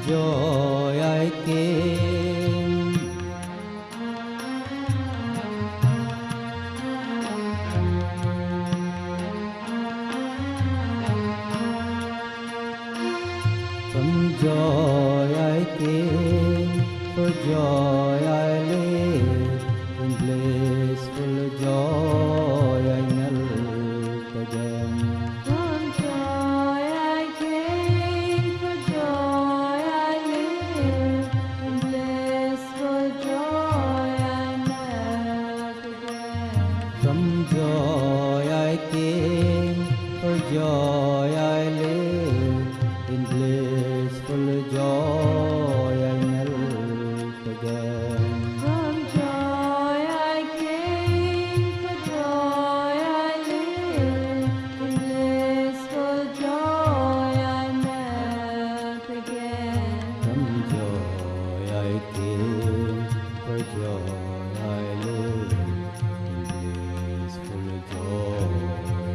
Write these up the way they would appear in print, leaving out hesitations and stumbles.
joy I came. From joy I came, for joy I live, in blissful joy I melt again. From joy I came, for joy I live, in blissful joy I melt again. From joy I came, for joy I live, in blissful joy I melt again. From joy I came, for joy I live, in blissful joy I melt again. From joy I came, for joy I live, in blissful joy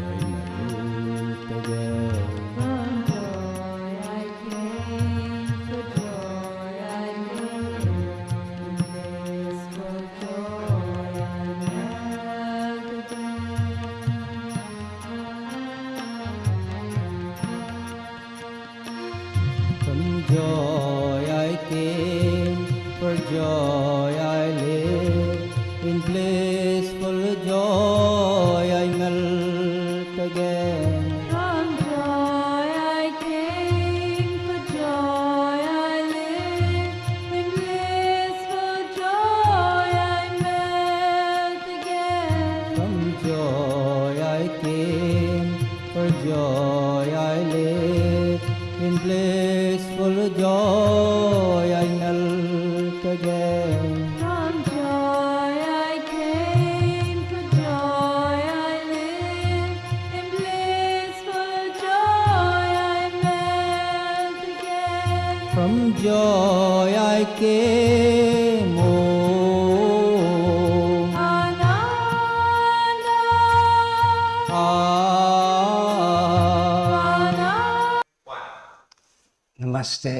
I melt again. From joy I came, for joy I live, in blissful joy I melt again. From joy I came, for joy I live, in blissful joy I melt again. From joy I came, for joy I live, in blissful joy I melt again. From joy I came, for joy I live, in blissful joy I melt again. From joy I came, for joy I live, in blissful joy I melt again. From joy I came, Om. Ananda. Namaste.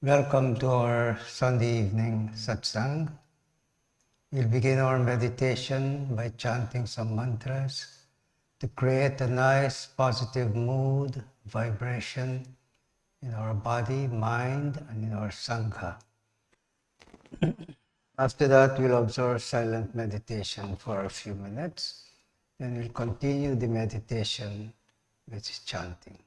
Welcome to our Sunday evening Satsang. We'll begin our meditation by chanting some mantras to create a nice positive mood, vibration in our body, mind, and in our Sangha. After that, we'll observe silent meditation for a few minutes. Then we'll continue the meditation with chanting.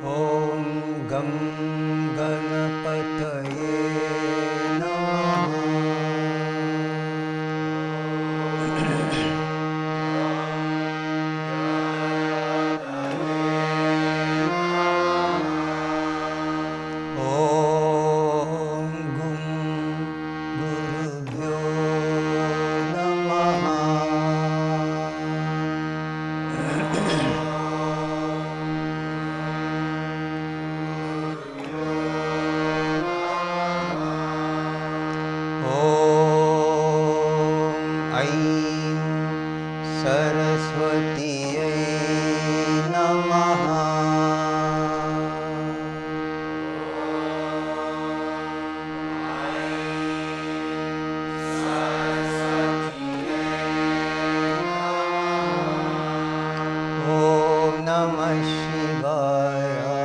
Om Gam Ganapataye Namaha. Om Gum Gurubhyo Namaha. Om Aim Saraswatiyai Namaha. Om Namah Shivaya.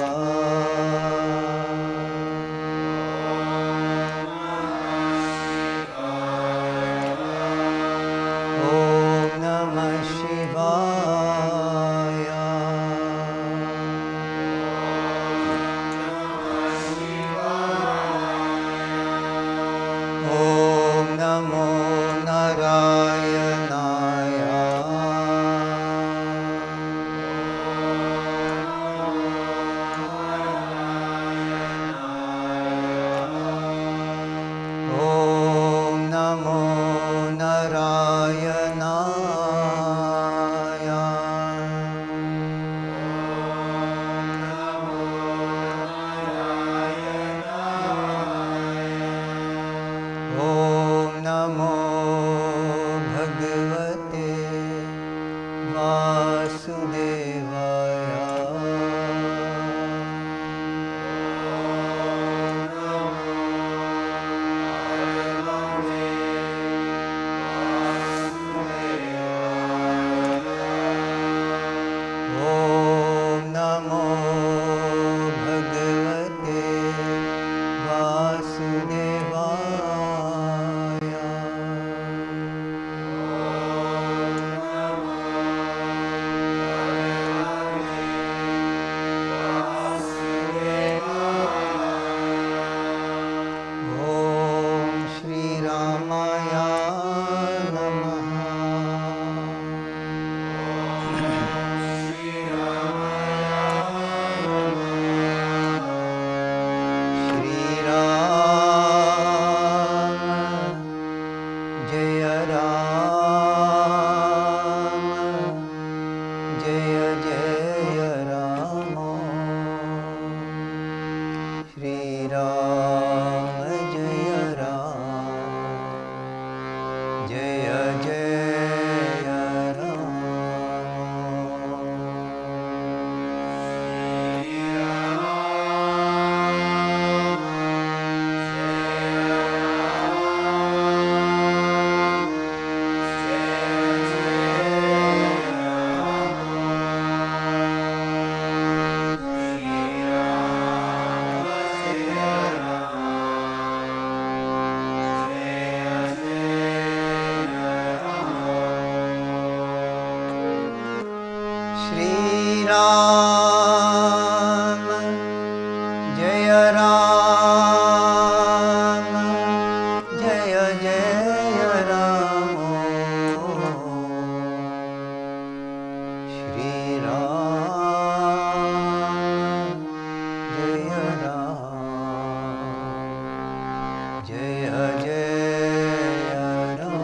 Om Namah Shivaya. Om Namo Bhagavate Vasudevaya. Om Namo Bhagavate Vasudevaya. Om Shri Ramaya Shri Ram Jaya Ram Jaya Jaya Ram Shri Ram Jaya Ram Jaya Jaya Ram. Shri Ram Jaya Ram Jaya Jaya Ram Shri Ram Jaya Ram Jaya Jaya Ram.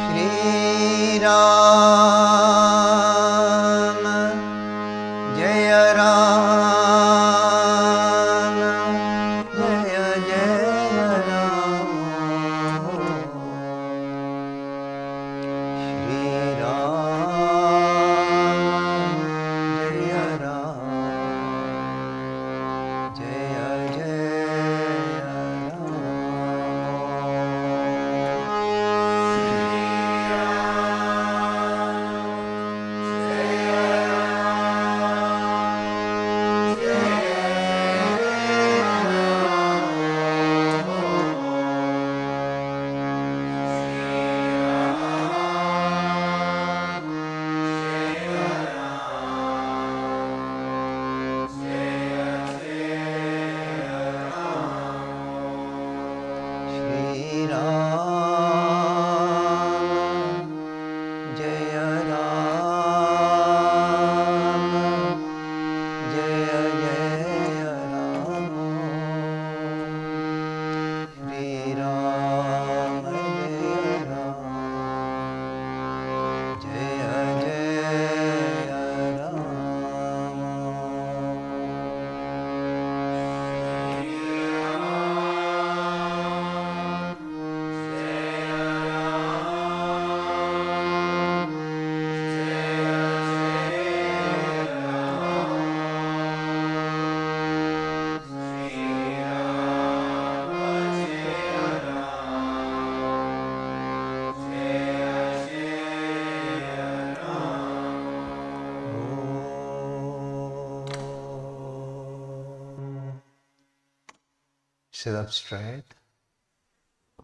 Shri Ram Jaya Ram Jaya Jaya Ram Shri Ram Jaya Ram Jaya Jaya Ram. Shri Ram Jaya Ram Jaya Jaya Ram Shri Ram Jaya Ram Jaya Jaya Ram. Sit up straight.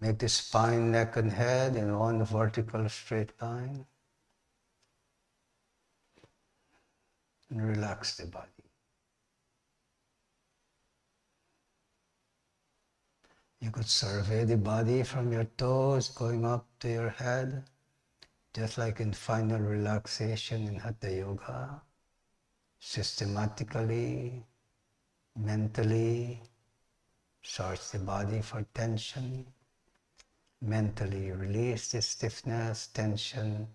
Make the spine, neck, and head in one vertical straight line. And relax the body. You could survey the body from your toes going up to your head, just like in final relaxation in Hatha Yoga. Systematically, mentally, search the body for tension. Mentally release the stiffness, tension,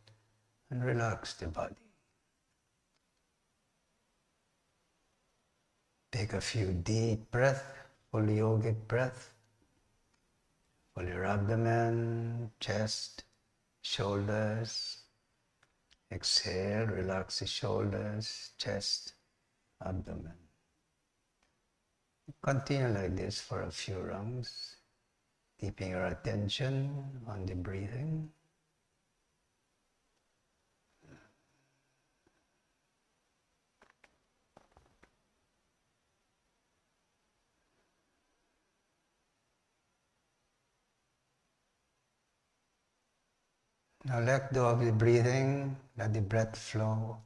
and relax the body. Take a few deep breaths, full yogic breath. Pull your abdomen, chest, shoulders. Exhale, relax the shoulders, chest, abdomen. Continue like this for a few rounds, keeping your attention on the breathing. Now let go of the breathing, let the breath flow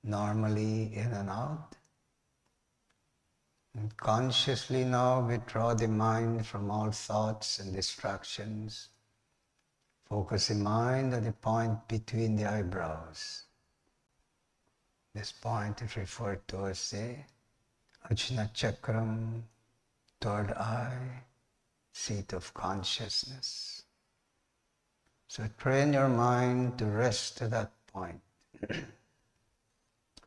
normally in and out. And consciously now withdraw the mind from all thoughts and distractions. Focus the mind at the point between the eyebrows. This point is referred to as the Ajna Chakram, third eye, seat of consciousness. So train your mind to rest at that point.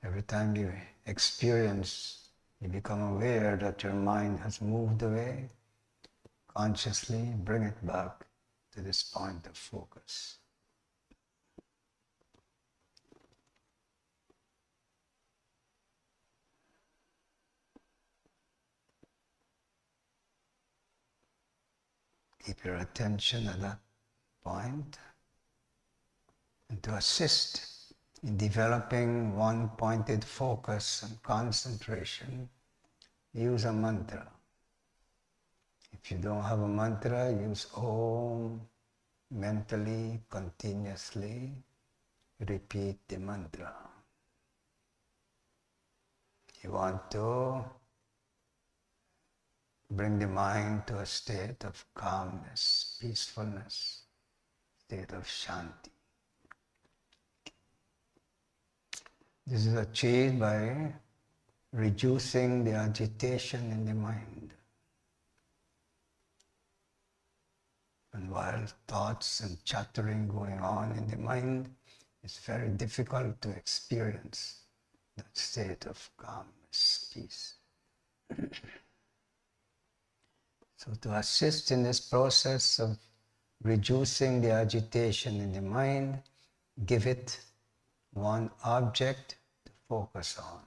Every time you experience, you become aware that your mind has moved away, consciously bring it back to this point of focus. Keep your attention at that point, and to assist in developing one-pointed focus and concentration, use a mantra. If you don't have a mantra, use Om mentally, continuously. Repeat the mantra. You want to bring the mind to a state of calmness, peacefulness, state of Shanti. This is achieved by reducing the agitation in the mind. And while thoughts and chattering going on in the mind, it's very difficult to experience that state of calmness, peace. So to assist in this process of reducing the agitation in the mind, give it one object to focus on.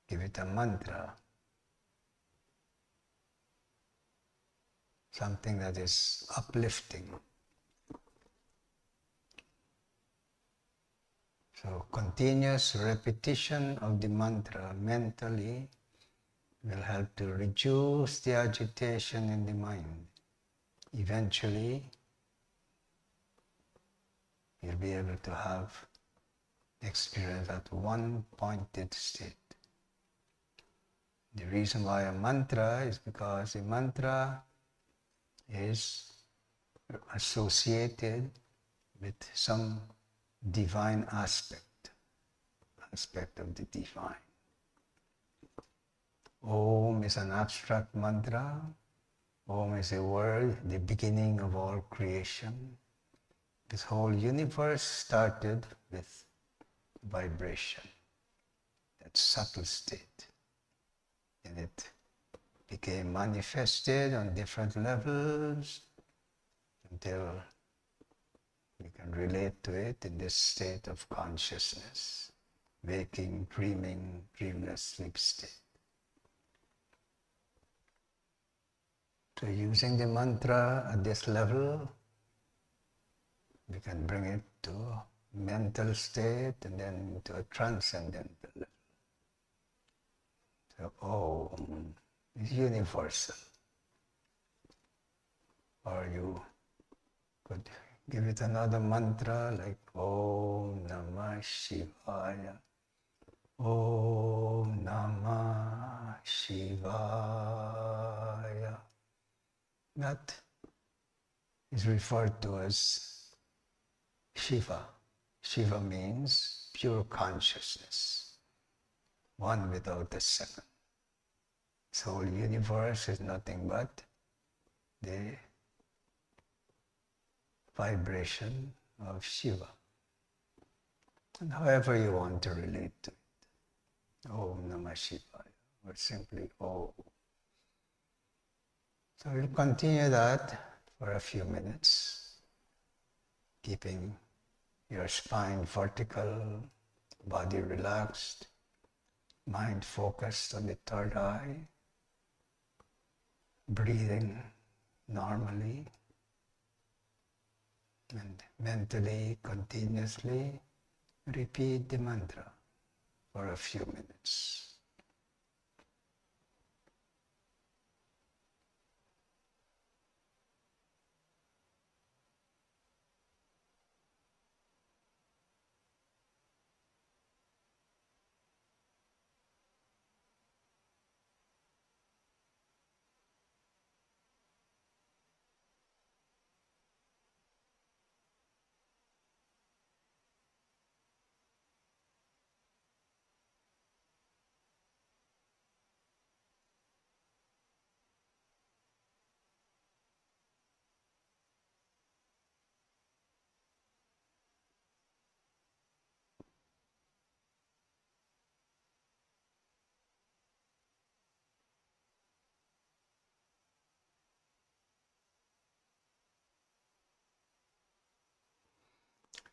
Give it a mantra. Something that is uplifting. So continuous repetition of the mantra mentally will help to reduce the agitation in the mind. Eventually, you'll be able to have experience at one pointed state. The reason why a mantra is because a mantra is associated with some divine aspect of the divine. Om is an abstract mantra. Om is a word, the beginning of all creation. This whole universe started with vibration, that subtle state. And it became manifested on different levels until we can relate to it in this state of consciousness, waking, dreaming, dreamless sleep state. So using the mantra at this level, we can bring it to a mental state and then to a transcendental level. So Om is universal. Or you could give it another mantra like Om Namah Shivaya. Om Namah Shivaya. That is referred to as Shiva. Shiva means pure consciousness, one without a second. This whole universe is nothing but the vibration of Shiva. And however you want to relate to it, Om Namah Shivaya, or simply Om. So we'll continue that for a few minutes, keeping your spine vertical, body relaxed, mind focused on the third eye, breathing normally, and mentally, continuously repeat the mantra for a few minutes.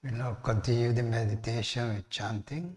We'll now continue the meditation with chanting.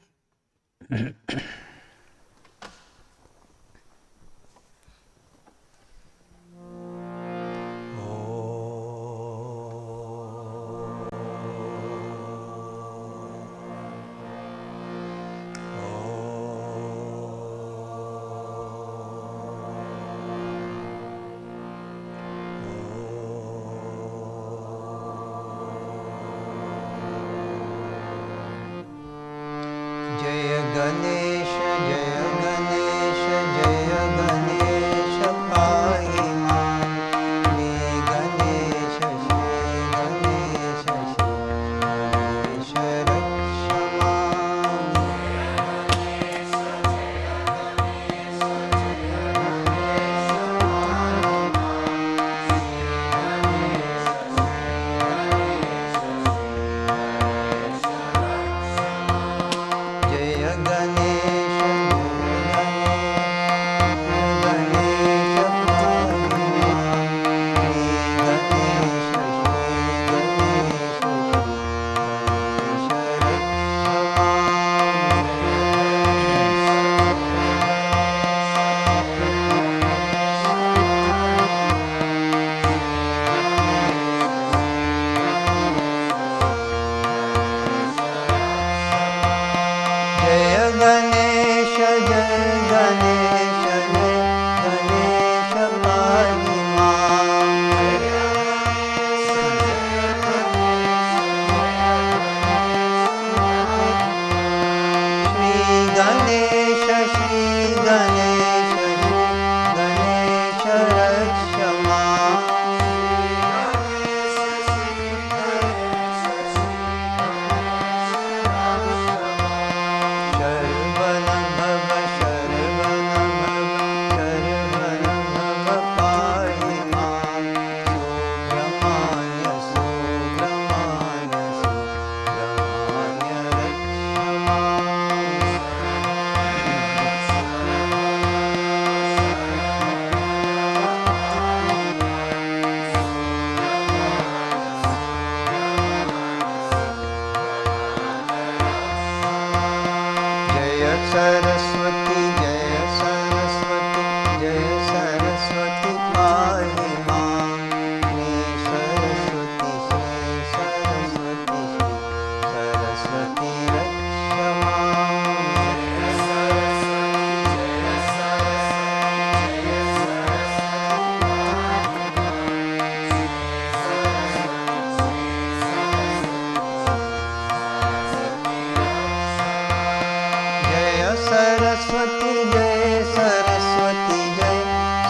Saraswati, Jai Saraswati, Jai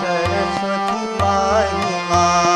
Saraswati, Pahima.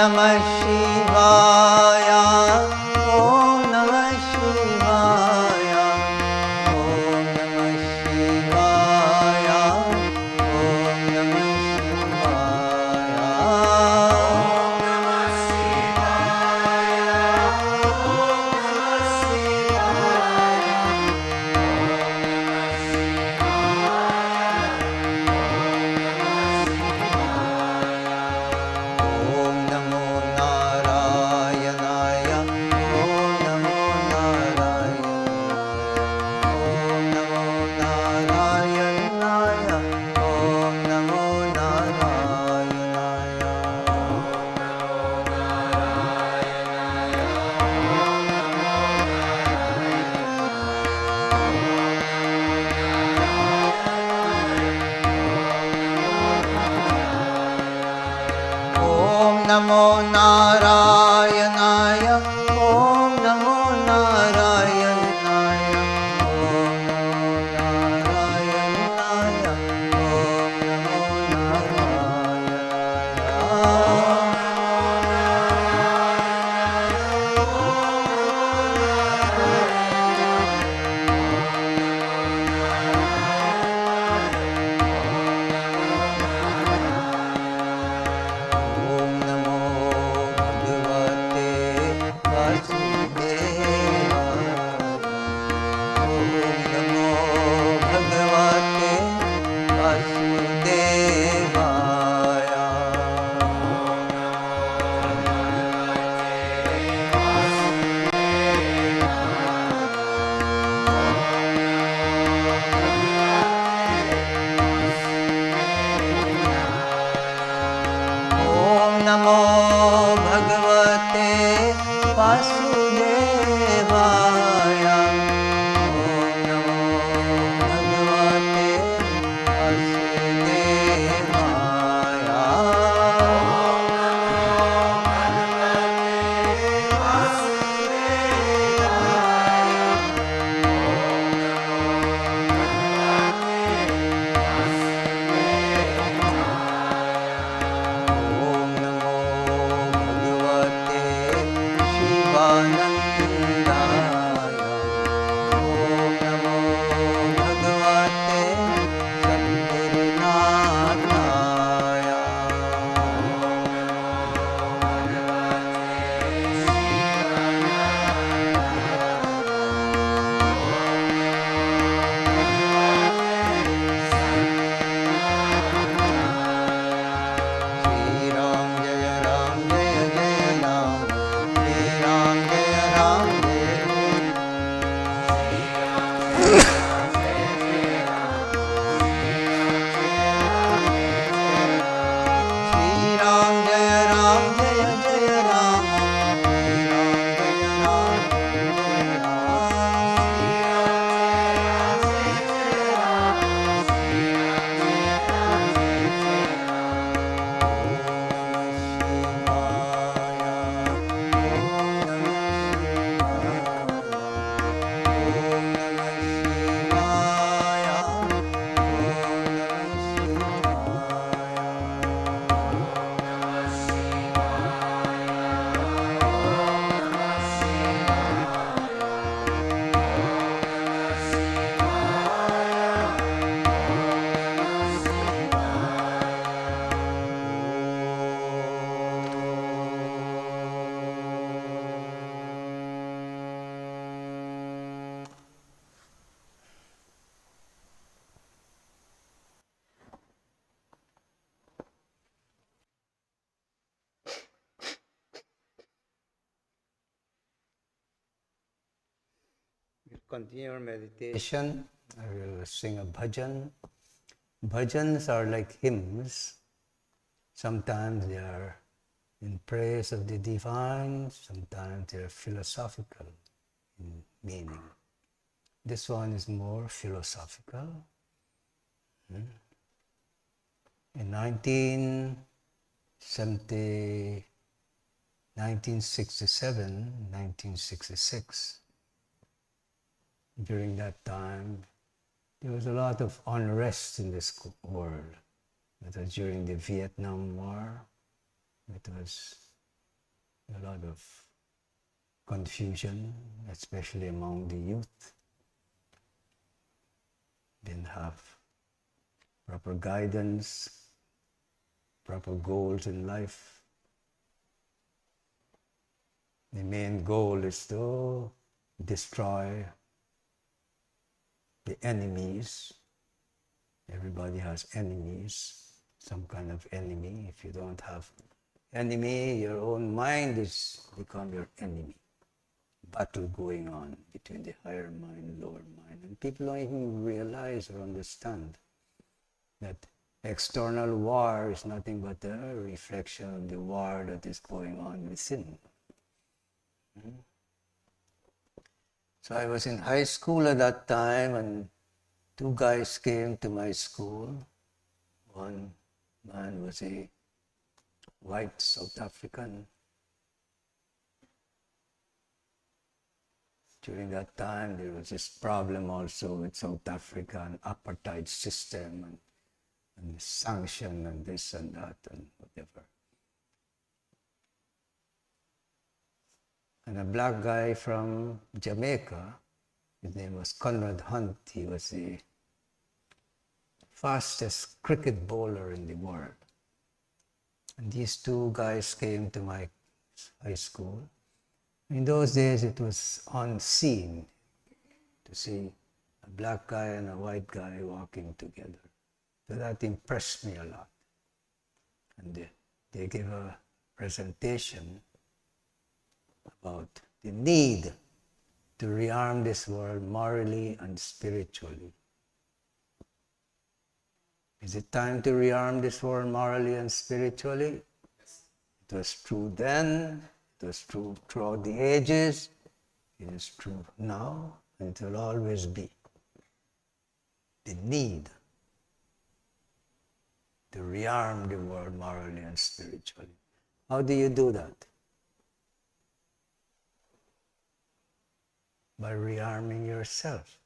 Namah Shivaya, Om Namah Shivaya, Om Namah Shivaya, Om Namah Shivaya, Om Namah Shivaya, Om Namah Om Namo Narayanaya, Om Namo Narayanaya, Om Namo Narayanaya, Om Namo Narayanaya, Om Namo Narayanaya, Om Namo Narayanaya, Om Namo Om Namo Bhagavate Vasudevaya, Om Namo Bhagavate Vasudevaya, Om Namo Bhagavate Vasudevaya, Om Namo Bhagavate Om Namo Bhagavate Shivanandaya, Om Namo Bhagavate Satgurunataya, Shri Ram Jaya Ram Jaya Jaya Ram, Shri Ram Jaya Ram Jaya Shri Ram Jaya Ram Jaya Jaya Ram, Shri Ram Jaya Ram Jaya We'll continue our meditation. I will sing a bhajan. Bhajans are like hymns. Sometimes they are in praise of the divine, sometimes they are philosophical in meaning. This one is more philosophical. In 1967, 1966, during that time, there was a lot of unrest in this world. It was during the Vietnam War. It was a lot of confusion, especially among the youth. Didn't have proper guidance, proper goals in life. The main goal is to destroy the enemies. Everybody has enemies, some kind of enemy. If you don't have enemy, your own mind is become your enemy. Battle going on between the higher mind, lower mind. And people don't even realize or understand that external war is nothing but a reflection of the war that is going on within. So I was in high school at that time, and two guys came to my school. One man was a white South African. During that time, there was this problem also with South Africa, an apartheid system, and sanction, and this and that, and whatever. And a black guy from Jamaica, his name was Conrad Hunt. He was the fastest cricket bowler in the world. And these two guys came to my high school. In those days, it was unseen to see a black guy and a white guy walking together. So that impressed me a lot. And they gave a presentation about the need to rearm this world morally and spiritually. Is it time to rearm this world morally and spiritually? It was true then, it was true throughout the ages, it is true now, and it will always be. The need to rearm the world morally and spiritually. How do you do that? By rearming yourself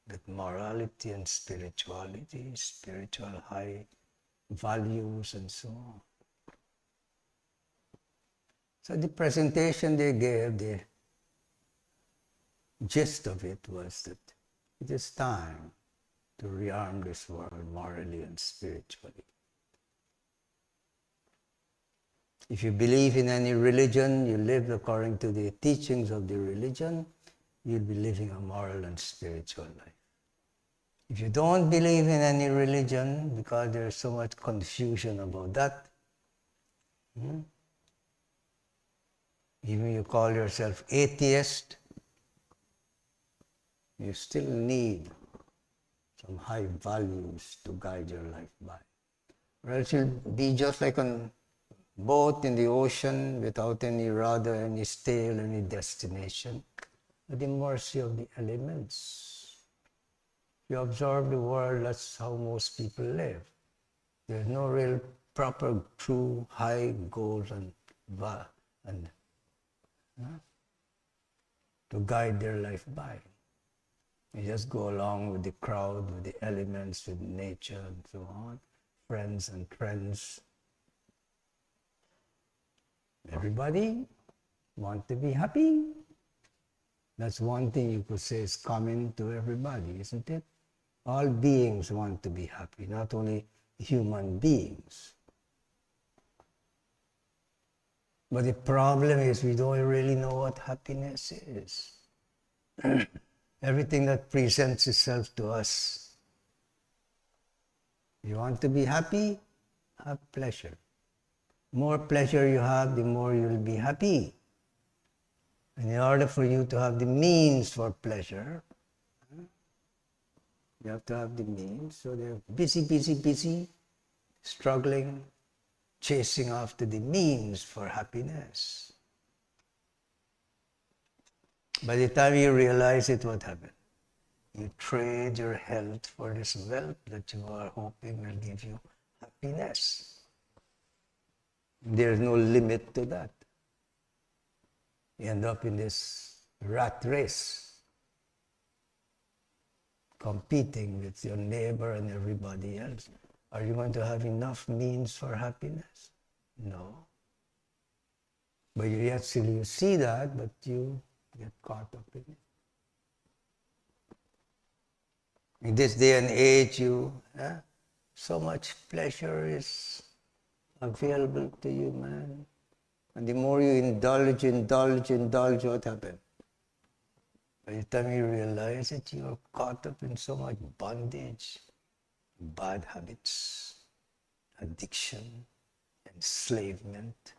with morality and spirituality, spiritual high values and so on. So the presentation they gave, the gist of it was that it is time to rearm this world morally and spiritually. If you believe in any religion, you live according to the teachings of the religion, you'll be living a moral and spiritual life. If you don't believe in any religion, because there's so much confusion about that, even you call yourself atheist, you still need some high values to guide your life by. Or else you'll be just like a boat in the ocean without any rudder, any sail, any destination, at the mercy of the elements. If you observe the world, that's how most people live. There's no real proper, true, high goals and to guide their life by. You just go along with the crowd, with the elements, with nature and so on, friends and trends. Everybody want to be happy. That's one thing you could say is common to everybody, isn't it? All beings want to be happy, not only human beings. But the problem is we don't really know what happiness is. Everything that presents itself to us. You want to be happy? Have pleasure. More pleasure you have, the more you'll be happy. And in order for you to have the means for pleasure, you have to have the means. So they're busy, struggling, chasing after the means for happiness. By the time you realize it, what happened? You trade your health for this wealth that you are hoping will give you happiness. There's no limit to that. You end up in this rat race, competing with your neighbor and everybody else. Are you going to have enough means for happiness? No. But you actually see that, but you get caught up in it. In this day and age, so much pleasure is available to you, man. And the more you indulge, what happens? By the time you realize it, you are caught up in so much bondage, bad habits, addiction, enslavement.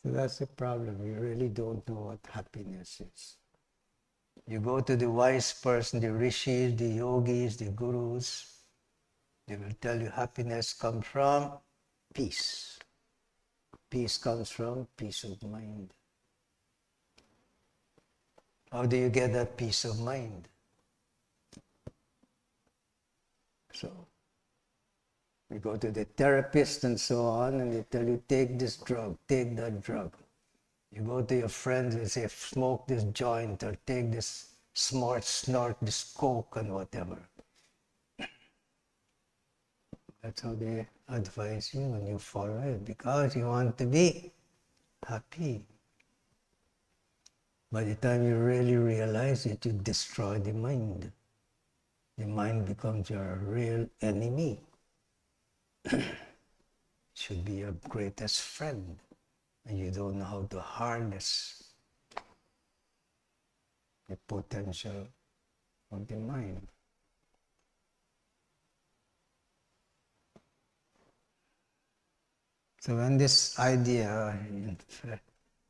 So that's the problem. You really don't know what happiness is. You go to the wise person, the rishis, the yogis, the gurus, they will tell you happiness comes from peace. Peace comes from peace of mind. How do you get that peace of mind? So, you go to the therapist and so on, and they tell you, take this drug, take that drug. You go to your friends and say, smoke this joint, or take this snort this coke and whatever. That's how they advise you, and you follow it, because you want to be happy. By the time you really realize it, you destroy the mind. The mind becomes your real enemy. Should be your greatest friend, and you don't know how to harness the potential of the mind. So when this idea,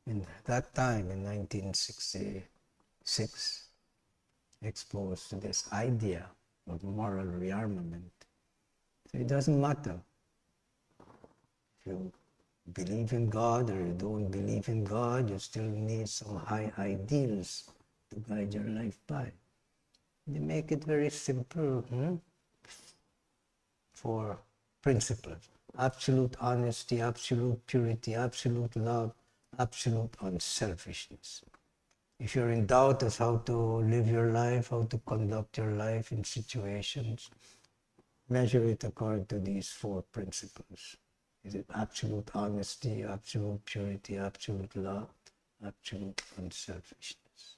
in that time, in 1966, exposed to this idea of moral rearmament, so it doesn't matter if you believe in God or you don't believe in God, you still need some high ideals to guide your life by. They make it very simple for principles. Absolute honesty, absolute purity, absolute love, absolute unselfishness. If you're in doubt as how to live your life, how to conduct your life in situations, measure it according to these 4 principles. Is it absolute honesty, absolute purity, absolute love, absolute unselfishness?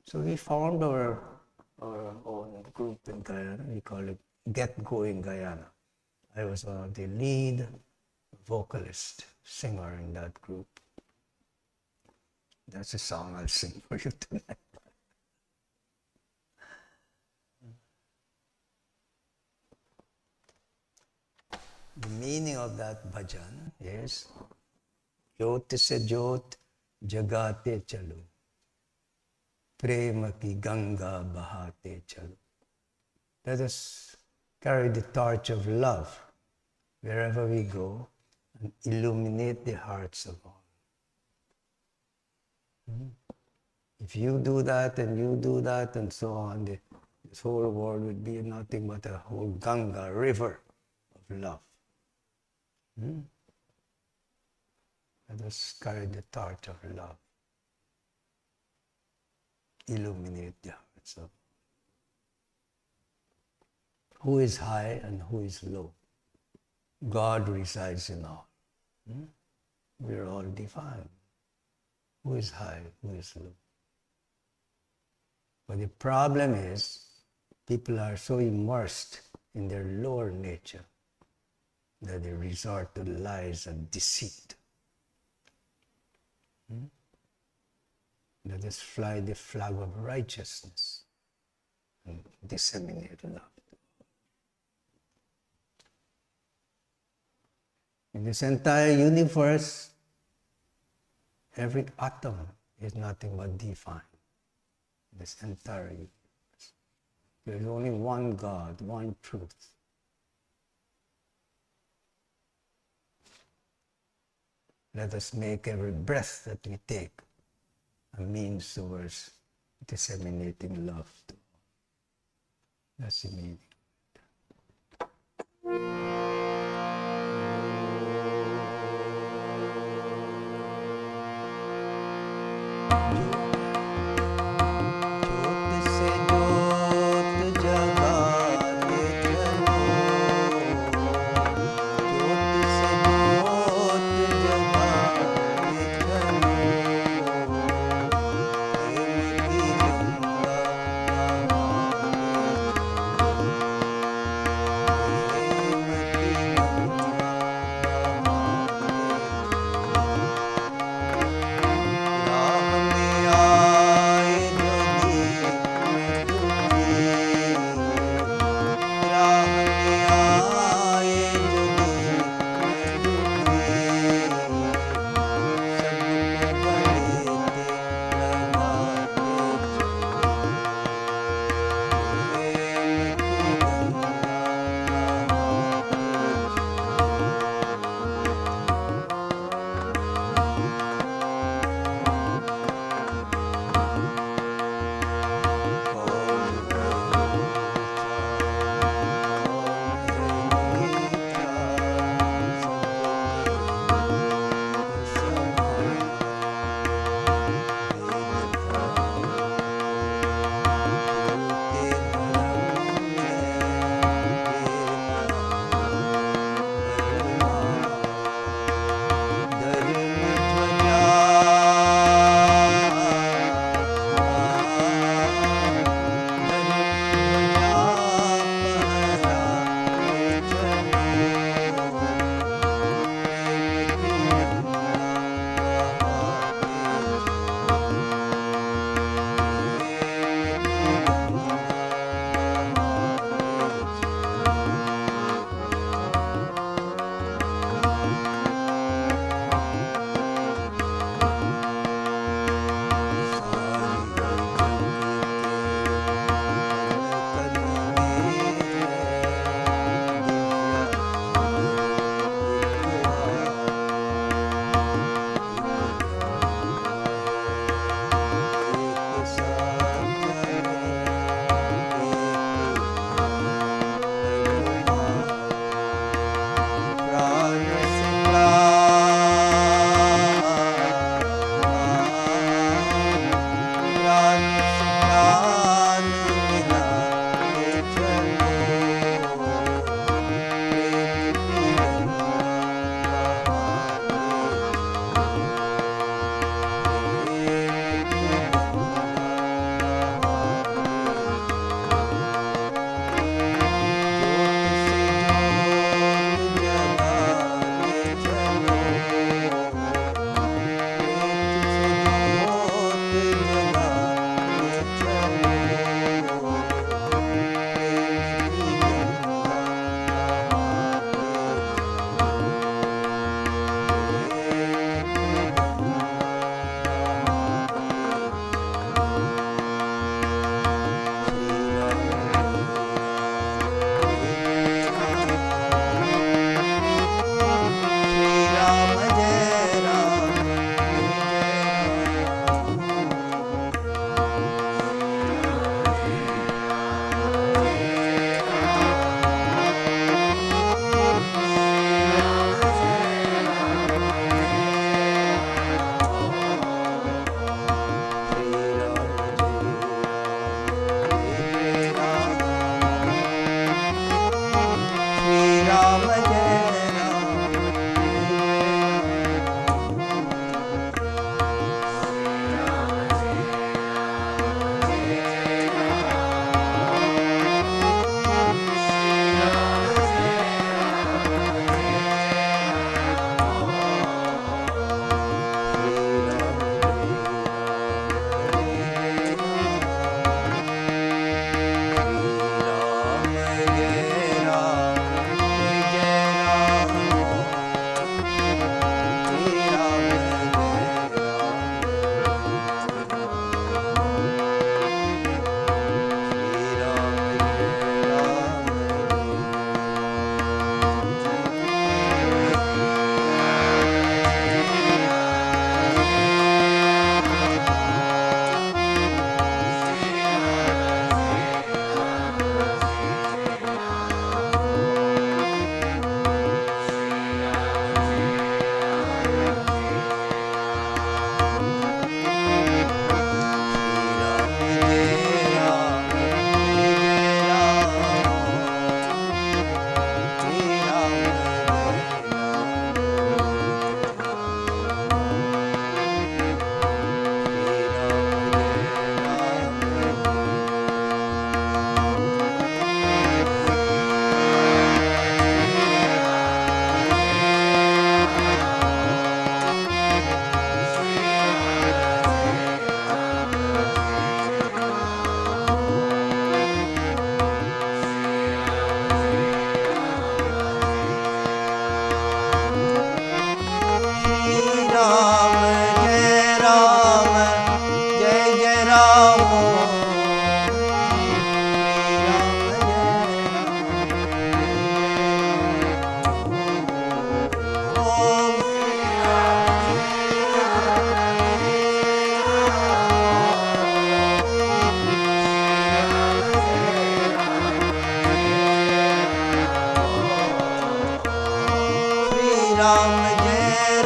So we formed our own group in Guyana. We call it Get Going Guyana. I was one of the lead vocalist, singer in that group. That's a song I'll sing for you tonight. The meaning of that bhajan is Jyot se jyot jagate chalo, prema ki ganga bahate chalo. Let us carry the torch of love wherever we go and illuminate the hearts of all. If you do that and you do that and so on, this whole world would be nothing but a whole Ganga, river of love. Let us carry the torch of love. Illuminate the hearts of who is high and who is low. God resides in all. We are all divine. Who is high, who is low. But the problem is, people are so immersed in their lower nature that they resort to lies and deceit. Let us fly the flag of righteousness and disseminate love. In this entire universe, every atom is nothing but divine. This entire universe. There is only one God, one truth. Let us make every breath that we take a means towards disseminating love to all. That's the meaning. Jyot se jyot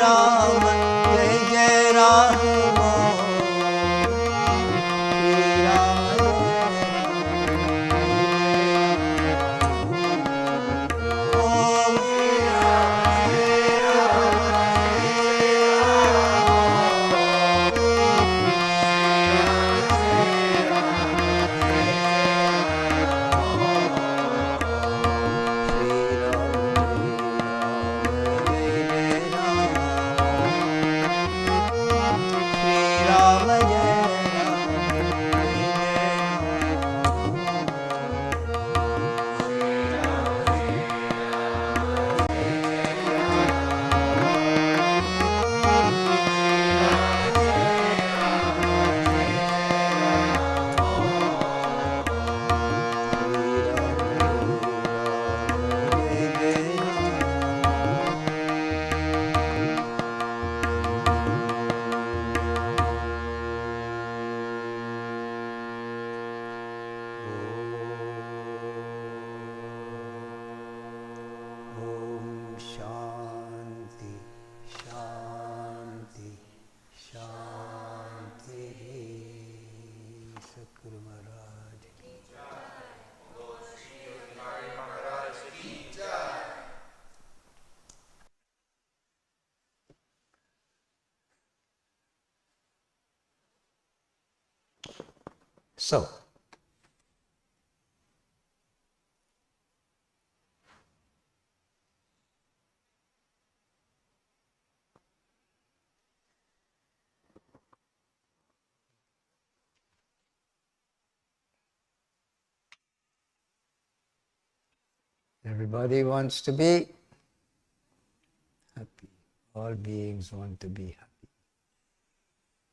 Ram, Jai Jai Ram, Shri Ram, Om Shri Ram, Shanti, Shanti, Shanti. Satguru Maharaj ki So, everybody wants to be happy. All beings want to be happy.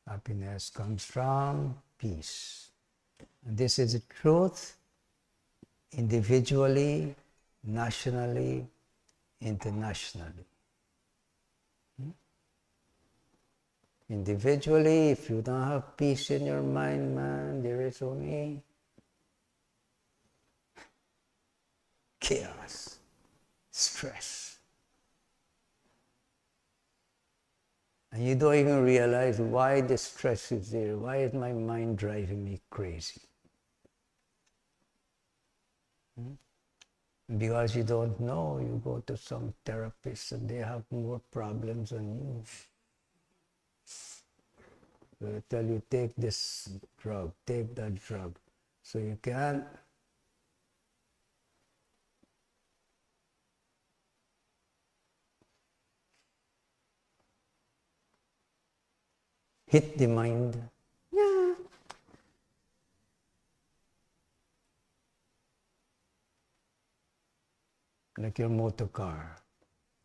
Happiness comes from peace. And this is a truth individually, nationally, internationally. Individually, if you don't have peace in your mind, man, there is only chaos, stress. And you don't even realize why the stress is there. Why is my mind driving me crazy? Because you don't know, you go to some therapist and they have more problems than you. They tell you, take this drug, take that drug. So you can't hit the mind. Yeah. Like your motor car.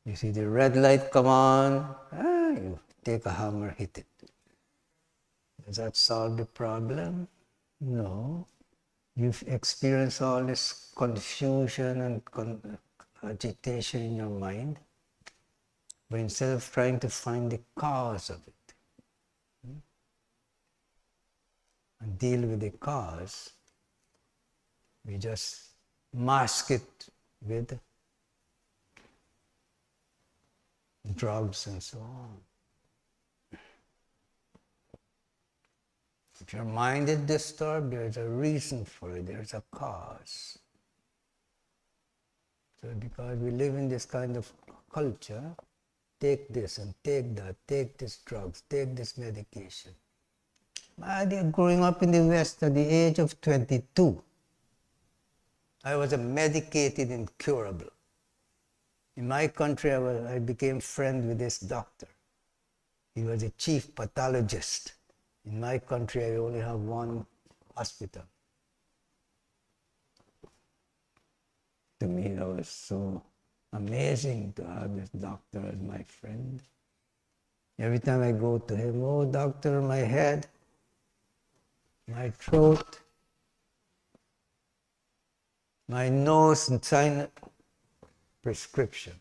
You see the red light come on, you take a hammer, hit it. Does that solve the problem? No. You've experienced all this confusion and agitation in your mind, but instead of trying to find the cause of it and deal with the cause, we just mask it with drugs and so on. If your mind is disturbed, there's a reason for it, there's a cause. So because we live in this kind of culture, take this and take that, take this drugs, take this medication. Growing up in the West at the age of 22, I was a medicated incurable. In my country, I became friend with this doctor. He was a chief pathologist. In my country, I only have one hospital. To me, that was so amazing to have this doctor as my friend. Every time I go to him, oh, doctor, my head, my throat, my nose, and sign prescription.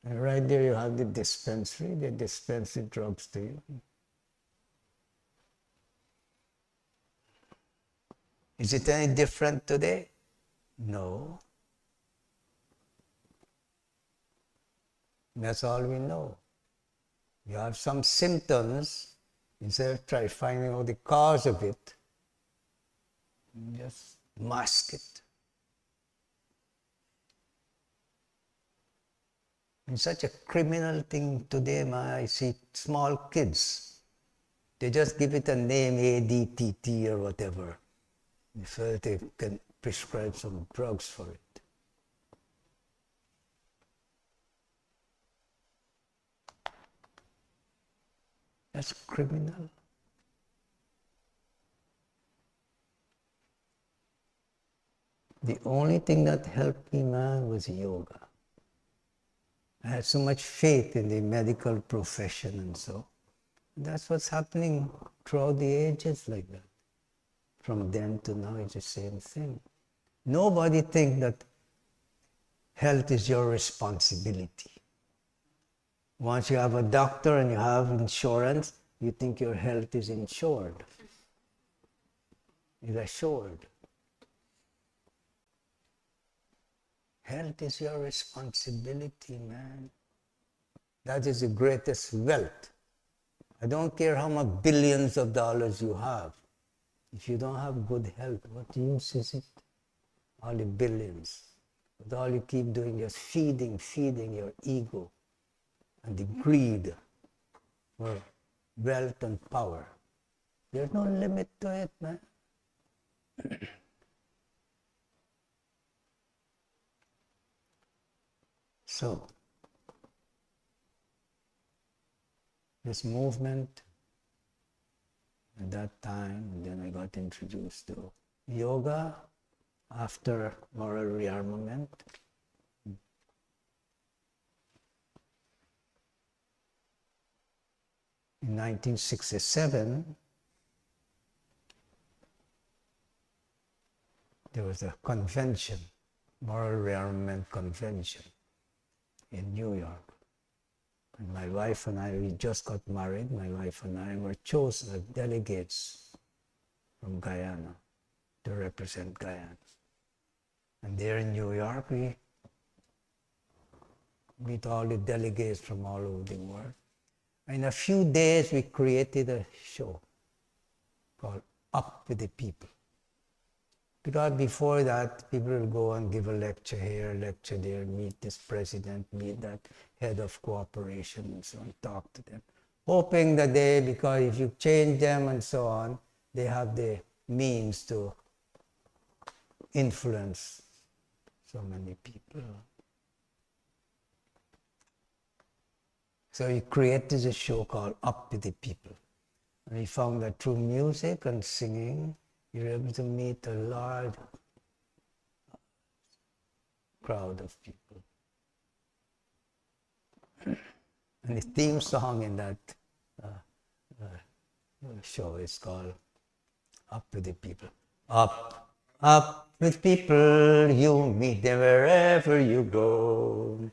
And right there you have the dispensary, they dispense the drugs to you. Is it any different today? No. That's all we know. You have some symptoms, instead of try finding out the cause of it, just mask it. It's such a criminal thing today, man. I see small kids. They just give it a name, ADTT or whatever. They feel they can prescribe some drugs for it. That's criminal. The only thing that helped me, man, was yoga. I had so much faith in the medical profession and so. That's what's happening throughout the ages like that. From then to now, it's the same thing. Nobody thinks that health is your responsibility. Once you have a doctor and you have insurance, you think your health is insured. Is assured. Health is your responsibility, man. That is the greatest wealth. I don't care how much billions of dollars you have. If you don't have good health, what use is it? All the billions. But all you keep doing is feeding your ego and the greed for wealth and power. There's no limit to it, man. So, this movement at that time, and then I got introduced to yoga after moral rearmament. In 1967, there was a convention, moral rearmament convention in New York. And my wife and I, we just got married. My wife and I were chosen as delegates from Guyana to represent Guyana. And there in New York, we meet all the delegates from all over the world. In a few days, we created a show called Up with the People. Because before that, people will go and give a lecture here, lecture there, meet this president, meet that head of cooperation and so on, talk to them. Hoping that they, because if you change them and so on, they have the means to influence so many people. So he created a show called Up with the People. And he found that through music and singing, you're able to meet a large crowd of people. And the theme song in that show is called Up with the People. Up with people, you meet them wherever you go.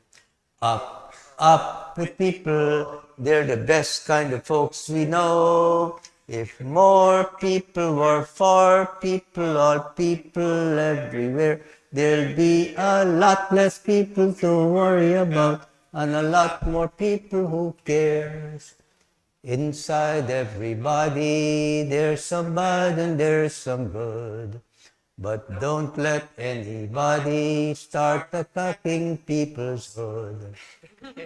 Up with people, they're the best kind of folks we know. If more people were for people, all people everywhere, there'll be a lot less people to worry about and a lot more people who cares. Inside everybody, there's some bad and there's some good. But don't let anybody start attacking people's hood.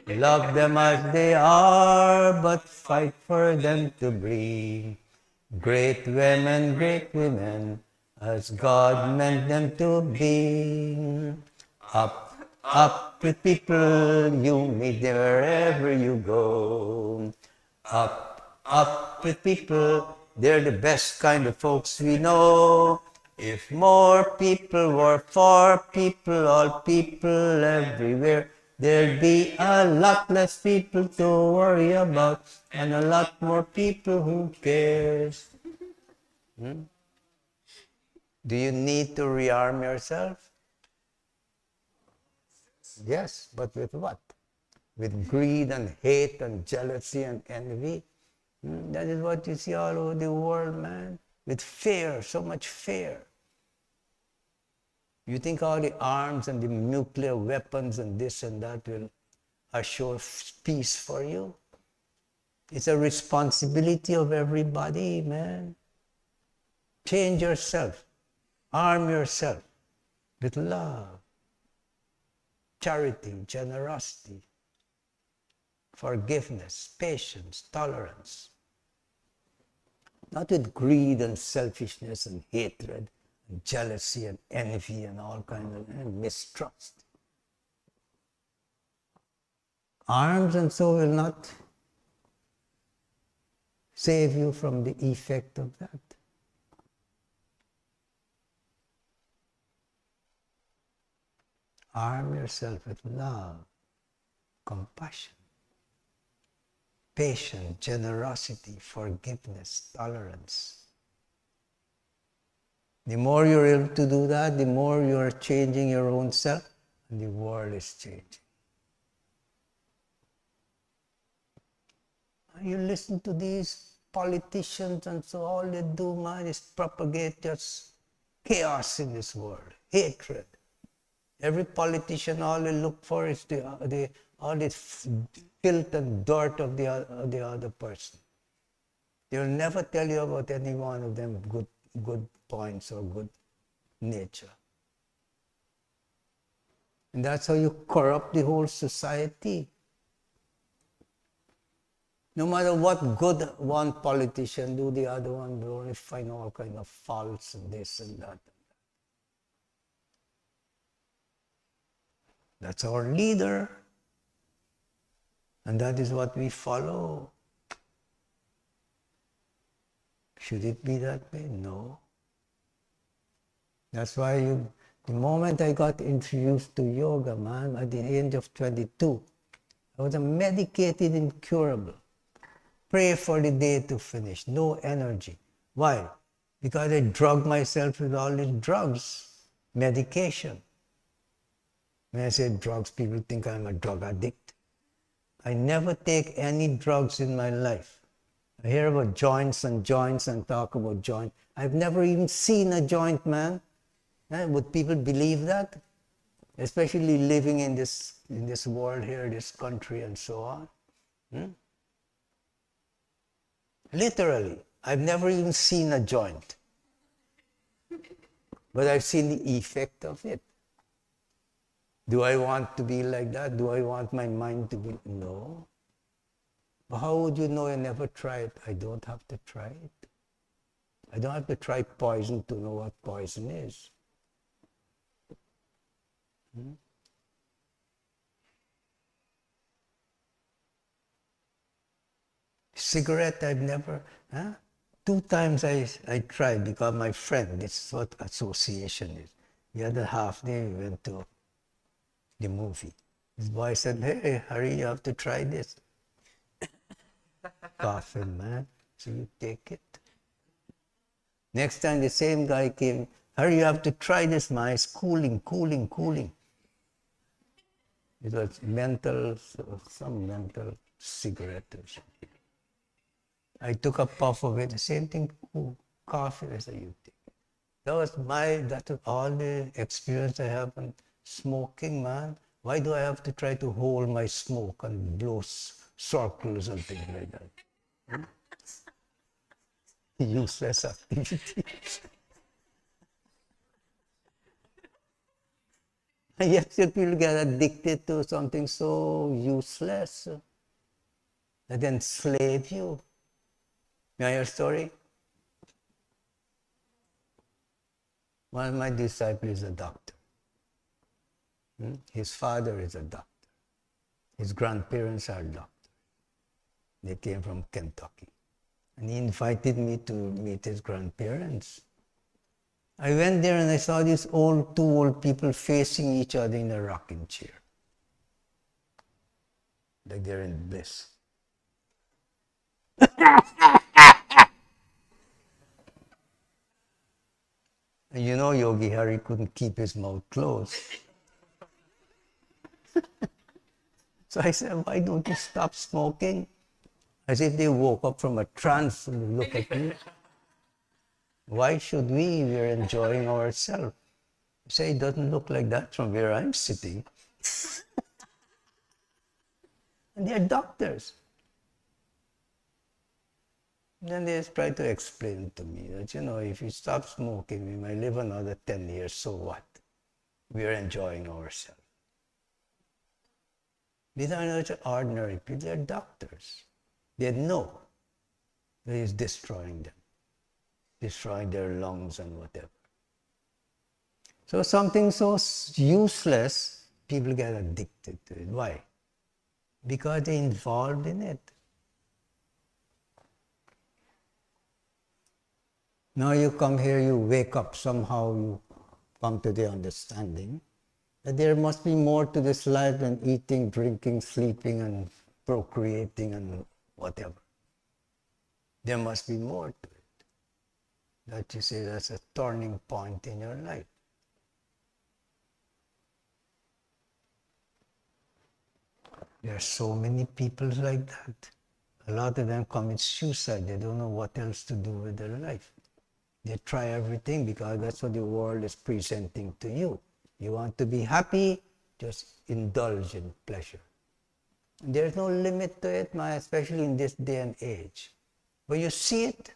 Love them as they are, but fight for them to be great women, as God meant them to be. Up with people, you meet them wherever you go. Up with people, they're the best kind of folks we know. If more people were for people, all people everywhere, there'll be a lot less people to worry about and a lot more people who cares. Do you need to rearm yourself? Yes, but with what? With greed and hate and jealousy and envy? That is what you see all over the world, man. With fear, so much fear. You think all the arms and the nuclear weapons and this and that will assure peace for you? It's a responsibility of everybody, man. Change yourself. Arm yourself with love, charity, generosity, forgiveness, patience, tolerance. Not with greed and selfishness and hatred and jealousy and envy and all kinds of mistrust. Arms and so will not save you from the effect of that. Arm yourself with love, compassion, patience, generosity, forgiveness, tolerance. The more you're able to do that, the more you're changing your own self, and the world is changing. You listen to these politicians and so all they do, man, is propagate just chaos in this world, hatred. Every politician, all they look for is all this filth and dirt of the other person. They will never tell you about any one of them good points or good nature. And that's how you corrupt the whole society. No matter what good one politician do, the other one will only find all kind of faults and this and that. That's our leader. And that is what we follow. Should it be that way? No. That's why the moment I got introduced to yoga, man, at the age of 22, I was a medicated incurable. Pray for the day to finish. No energy. Why? Because I drugged myself with all these drugs, medication. When I say drugs, people think I'm a drug addict. I never take any drugs in my life. I hear about joints and talk about joints. I've never even seen a joint, man. Would people believe that? Especially living in this world here, this country and so on. Literally, I've never even seen a joint. But I've seen the effect of it. Do I want to be like that? Do I want my mind to be? No. But how would you know? I never tried. I don't have to try it. I don't have to try poison to know what poison is. Cigarette, I've never, 2 times I tried because my friend, this is what association is. The other half day we went to the movie. His boy said, hey, Hari, you have to try this. Coughing, man. So you take it. Next time the same guy came, Hari, you have to try this, man. It's cooling. It was some mental cigarette or something. I took a puff of it, the same thing, coffee, I said, you take it. That was all the experience I have in smoking, man. Why do I have to try to hold my smoke and blow circles and things like that? Useless activity. And yet people get addicted to something so useless that enslave you. You know your story? One of my disciples is a doctor. His father is a doctor. His grandparents are doctors. They came from Kentucky. And he invited me to meet his grandparents. I went there and I saw these two old people facing each other in a rocking chair. Like they're in bliss. And you know Yogi Hari couldn't keep his mouth closed. So I said, why don't you stop smoking? As if they woke up from a trance and look at me. Why should we? We're enjoying ourselves. I say, it doesn't look like that from where I'm sitting. And they're doctors. Then they try to explain to me that, if you stop smoking, we might live another 10 years, so what? We are enjoying ourselves. These are not ordinary people, they are doctors. They know that it's destroying them, destroying their lungs and whatever. So something so useless, people get addicted to it. Why? Because they're involved in it. Now you come here, you wake up, somehow you come to the understanding that there must be more to this life than eating, drinking, sleeping, and procreating and whatever. There must be more to it. That you say that's a turning point in your life. There are so many people like that. A lot of them commit suicide. They don't know what else to do with their life. They try everything because that's what the world is presenting to you. You want to be happy, just indulge in pleasure. And there's no limit to it, especially in this day and age. But you see it,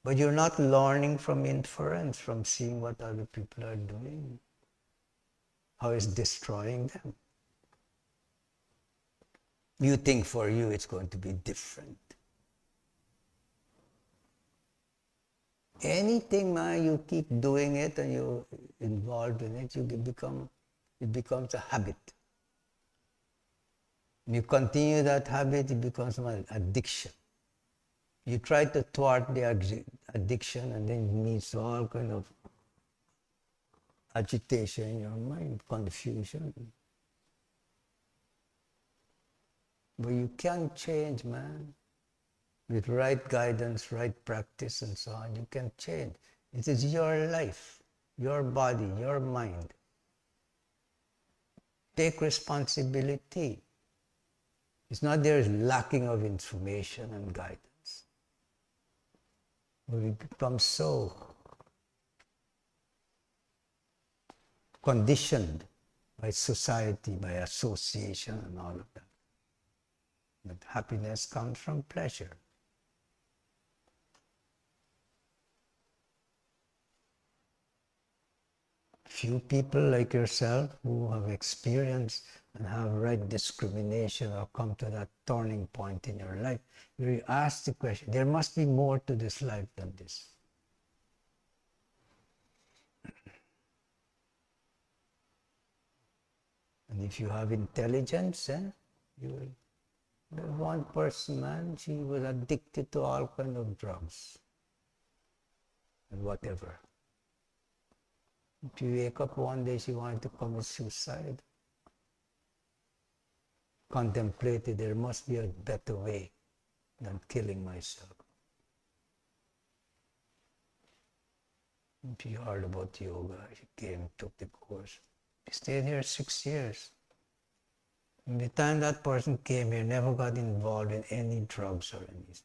but you're not learning from inference, from seeing what other people are doing, how it's destroying them. You think for you it's going to be different. Anything, you keep doing it and you're involved in it, it becomes a habit. You continue that habit, it becomes an addiction. You try to thwart the addiction and then it means all kind of agitation in your mind, confusion. But you can change, man. With right guidance, right practice and so on, you can change. It is your life, your body, your mind. Take responsibility. It's not there is lacking of information and guidance. We become so conditioned by society, by association and all of that. But happiness comes from pleasure. Few people like yourself who have experienced and have right discrimination or come to that turning point in your life, you ask the question, there must be more to this life than this. And if you have intelligence, you will. There's one person, man, she was addicted to all kinds of drugs and whatever. She wake up one day, she wanted to commit suicide. Contemplated, there must be a better way than killing myself. She heard about yoga, she came, took the course. She stayed here 6 years. And the time that person came here, never got involved in any drugs or anything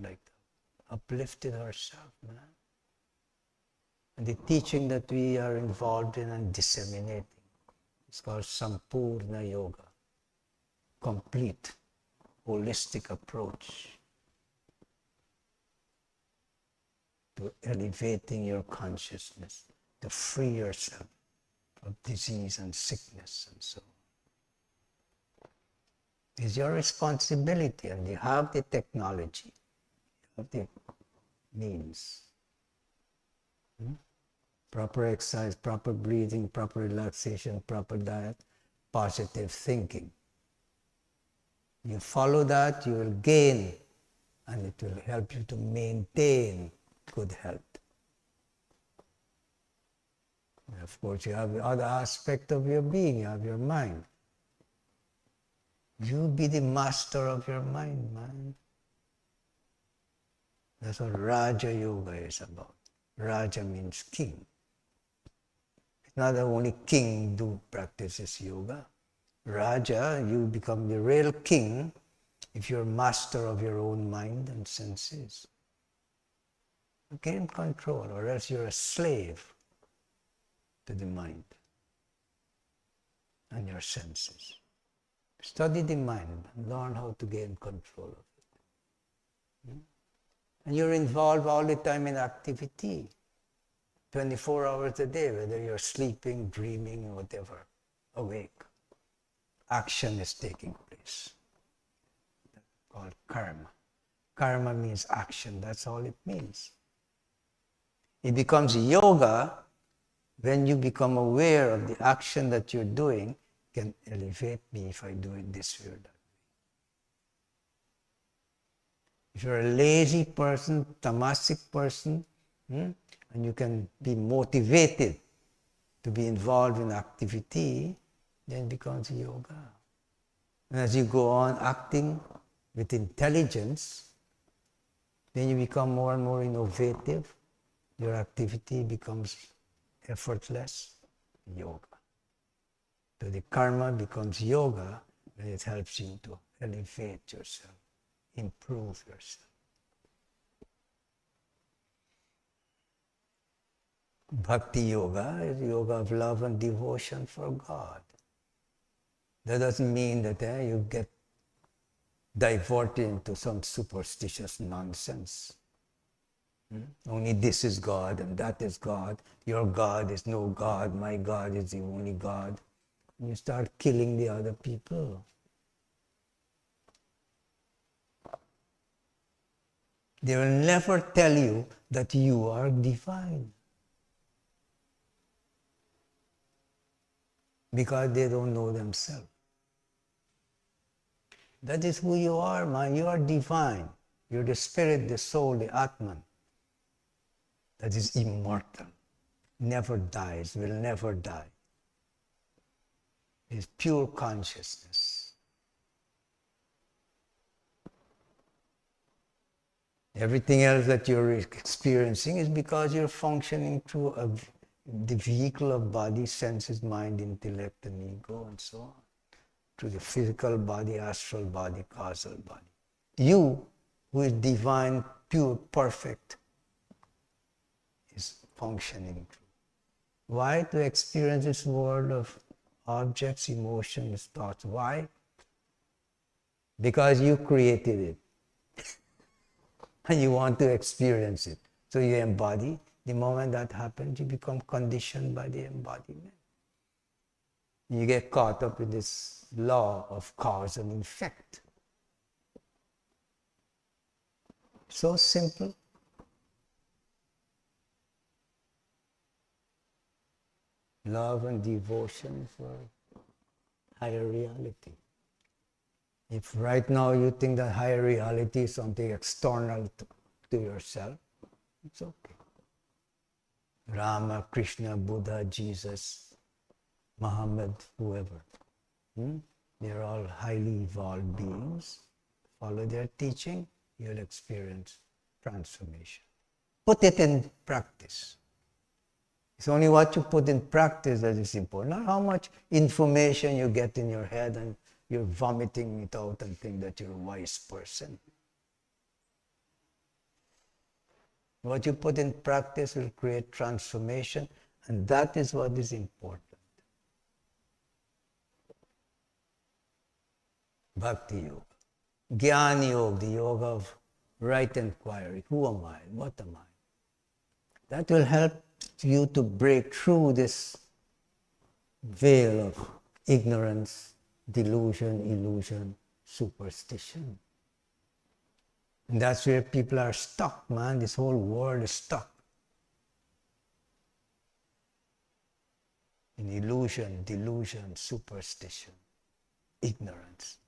like that. Uplifted herself, man. And the teaching that we are involved in and disseminating is called Sampoorna Yoga. Complete, holistic approach to elevating your consciousness, to free yourself of disease and sickness and so on. It's your responsibility, and you have the technology, you have the means. Proper exercise, proper breathing, proper relaxation, proper diet, positive thinking. You follow that, you will gain, and it will help you to maintain good health. And of course, you have the other aspect of your being, you have your mind. You be the master of your mind, man. That's what Raja Yoga is about. Raja means king. It's not that only king practices yoga. Raja, you become the real king if you're master of your own mind and senses. You gain control, or else you're a slave to the mind and your senses. Study the mind and learn how to gain control of it. And you're involved all the time in activity, 24 hours a day, whether you're sleeping, dreaming, or whatever, awake. Action is taking place. That's called karma. Karma means action, that's all it means. It becomes yoga when you become aware of the action that you're doing can elevate me if I do it this way or that way. If you're a lazy person, tamasic person, and you can be motivated to be involved in activity, then it becomes yoga. And as you go on acting with intelligence, then you become more and more innovative. Your activity becomes effortless, yoga. So the karma becomes yoga when it helps you to elevate yourself, improve yourself. Bhakti yoga is yoga of love and devotion for God. That doesn't mean that you get diverted into some superstitious nonsense. Only this is God and that is God. Your God is no God. My God is the only God. And you start killing the other people. They will never tell you that you are divine. Because they don't know themselves. That is who you are, man. You are divine. You're the spirit, the soul, the Atman. That is immortal. Never dies, will never die. It's pure consciousness. Everything else that you're experiencing is because you're functioning through the vehicle of body, senses, mind, intellect, and ego, and so on. Through the physical body, astral body, causal body. You, who is divine, pure, perfect, is functioning through. Why? To experience this world of objects, emotions, thoughts. Why? Because you created it. And you want to experience it. So you embody. The moment that happens, you become conditioned by the embodiment. You get caught up in this law of cause and effect. So simple. Love and devotion for higher reality. If right now you think that higher reality is something external to yourself, it's okay. Rama, Krishna, Buddha, Jesus, Muhammad, whoever. They're all highly evolved beings. Follow their teaching, you'll experience transformation. Put it in practice. It's only what you put in practice that is important, not how much information you get in your head and you're vomiting it out and think that you're a wise person. What you put in practice will create transformation, and that is what is important. Bhakti Yoga. Jnana Yoga, the yoga of right inquiry. Who am I? What am I? That will help you to break through this veil of ignorance, delusion, illusion, superstition. And that's where people are stuck, man. This whole world is stuck. In illusion, delusion, superstition, ignorance.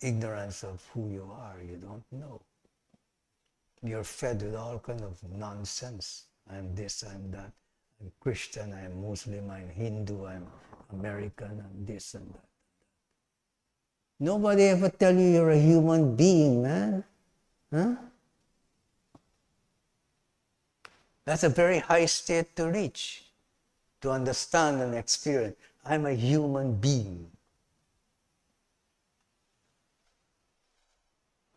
Ignorance of who you are, you don't know. You're fed with all kind of nonsense. I'm this, I'm that. I'm Christian, I'm Muslim, I'm Hindu, I'm American, I'm this and that. Nobody ever tell you you're a human being, man. Huh? That's a very high state to reach, to understand and experience. I'm a human being.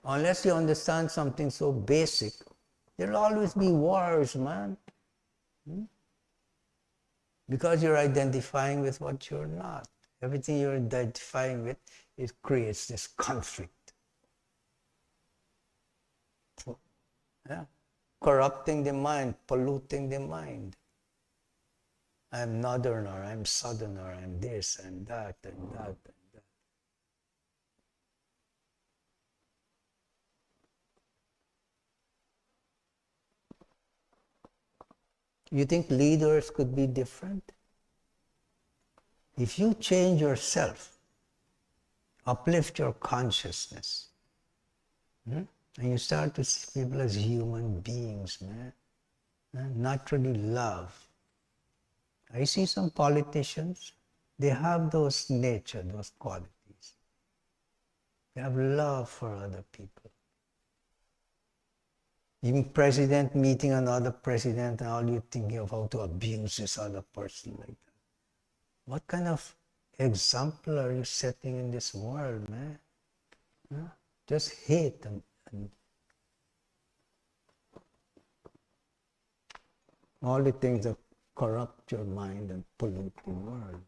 Unless you understand something so basic, there'll always be wars, man. Because you're identifying with what you're not. Everything you're identifying with, it creates this conflict. Yeah? Corrupting the mind, polluting the mind. I'm northerner, I'm southerner, I'm this, I'm that, and that, and that. You think leaders could be different? If you change yourself, uplift your consciousness, and you start to see people as human beings, man, naturally love. I see some politicians, they have those nature, those qualities. They have love for other people. Even president meeting another president and all you thinking of how to abuse this other person like that. What kind of example are you setting in this world, man? Huh? Just hate and all the things that corrupt your mind and pollute the world.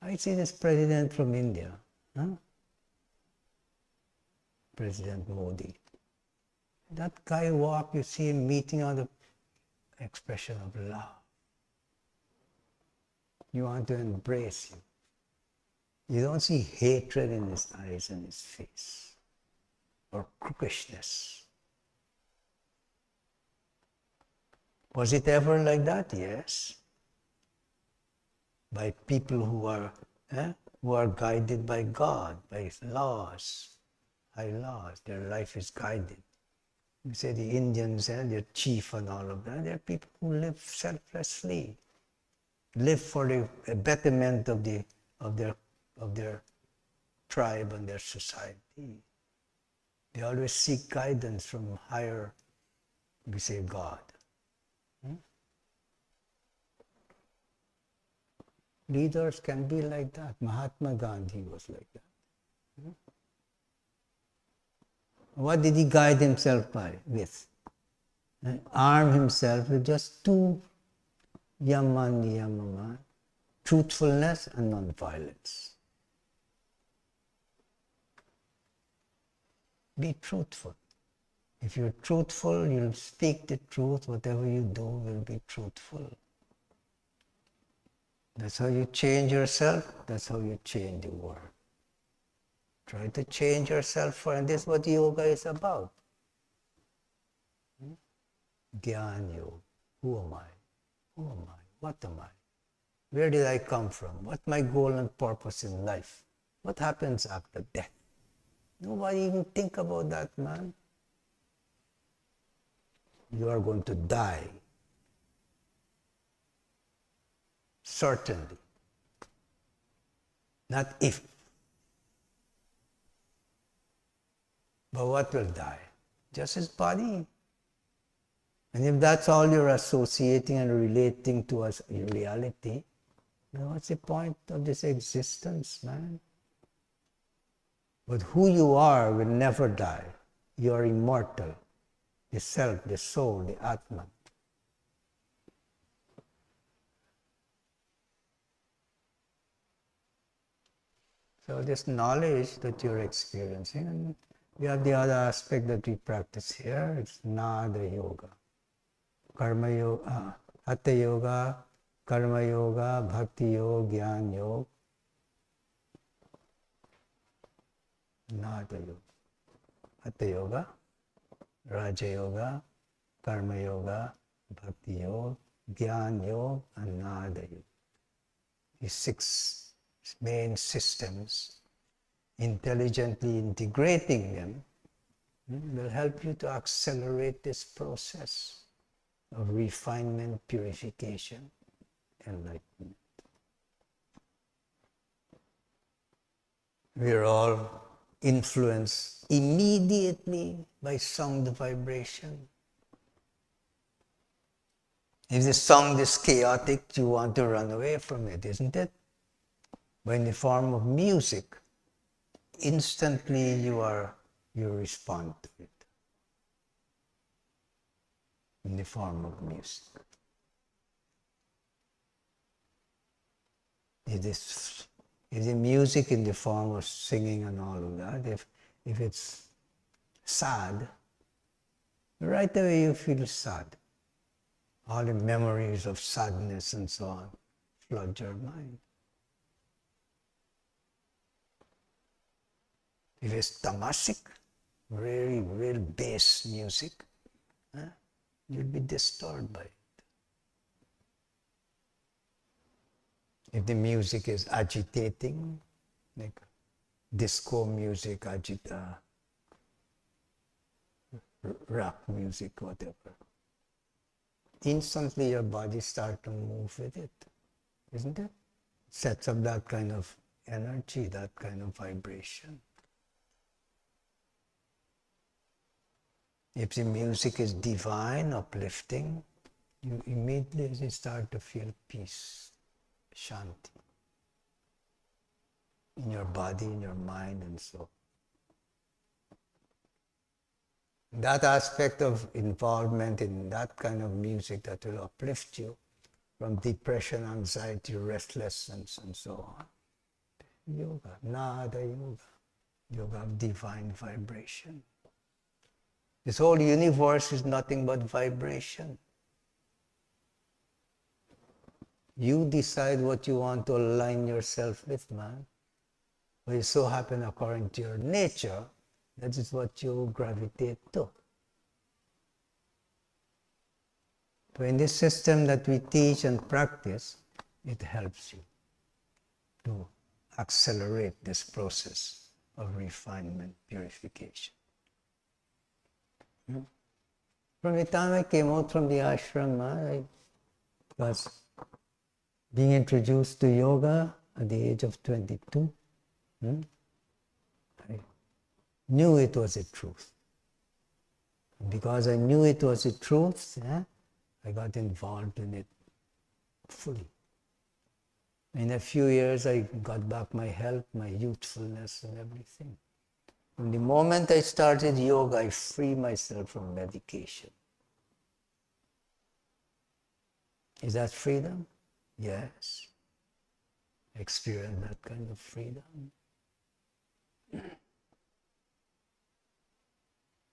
I see this president from India, President Modi. That guy walk, you see him meeting on the expression of love. You want to embrace him. You don't see hatred in his eyes and his face, or crookishness. Was it ever like that? Yes. By people who are guided by God, by laws, high laws. Their life is guided. You say the Indians, their chief and all of that, they're people who live selflessly, live for the betterment of their tribe and their society. They always seek guidance from higher, we say, God. Leaders can be like that. Mahatma Gandhi was like that. What did he guide himself with? Arm himself with just two yamama, truthfulness and non-violence. Be truthful. If you're truthful, you'll speak the truth. Whatever you do will be truthful. That's how you change yourself. That's how you change the world. Try to change yourself, and this is what yoga is about. Gyan yoga. Who am I? Who am I? What am I? Where did I come from? What's my goal and purpose in life? What happens after death? Nobody even think about that, man. You are going to die. Certainly. Not if. But what will die? Just his body. And if that's all you're associating and relating to as reality, then what's the point of this existence, man? But who you are will never die. You are immortal. The self, the soul, the Atman. So this knowledge that you're experiencing, and we have the other aspect that we practice here, it's Nada Yoga. Karma Yoga, Hatha Yoga, Karma Yoga, Bhakti Yoga, Jnana Yoga, Nada Yoga. Hatha Yoga, Raja Yoga, Karma Yoga, Bhakti Yoga, Jnana Yoga, and Nada Yoga. These 6 main systems, intelligently integrating them will help you to accelerate this process of refinement, purification, enlightenment. We are all influenced immediately by sound vibration. If the sound is chaotic, you want to run away from it, isn't it? But in the form of music, instantly you respond to it. In the form of music. If the music in the form of singing and all of that, if it's sad, right away you feel sad. All the memories of sadness and so on flood your mind. If it's tamasic, very real bass music, you'll be disturbed by it. If the music is agitating, like disco music, rap music, whatever, instantly your body starts to move with it, isn't it? Sets up that kind of energy, that kind of vibration. If the music is divine, uplifting, you immediately start to feel peace, shanti, in your body, in your mind, and so. That aspect of involvement in that kind of music that will uplift you from depression, anxiety, restlessness, and so on. Yoga, nada yoga, yoga of divine vibration. This whole universe is nothing but vibration. You decide what you want to align yourself with, man. But it so happen according to your nature, that is what you gravitate to. So in this system that we teach and practice, it helps you to accelerate this process of refinement, purification. From the time I came out from the ashram, I was being introduced to yoga at the age of 22. I knew it was the truth. Because I knew it was the truth, I got involved in it fully. In a few years, I got back my health, my youthfulness, and everything. From the moment I started yoga, I free myself from medication. Is that freedom? Yes. I experienced that kind of freedom.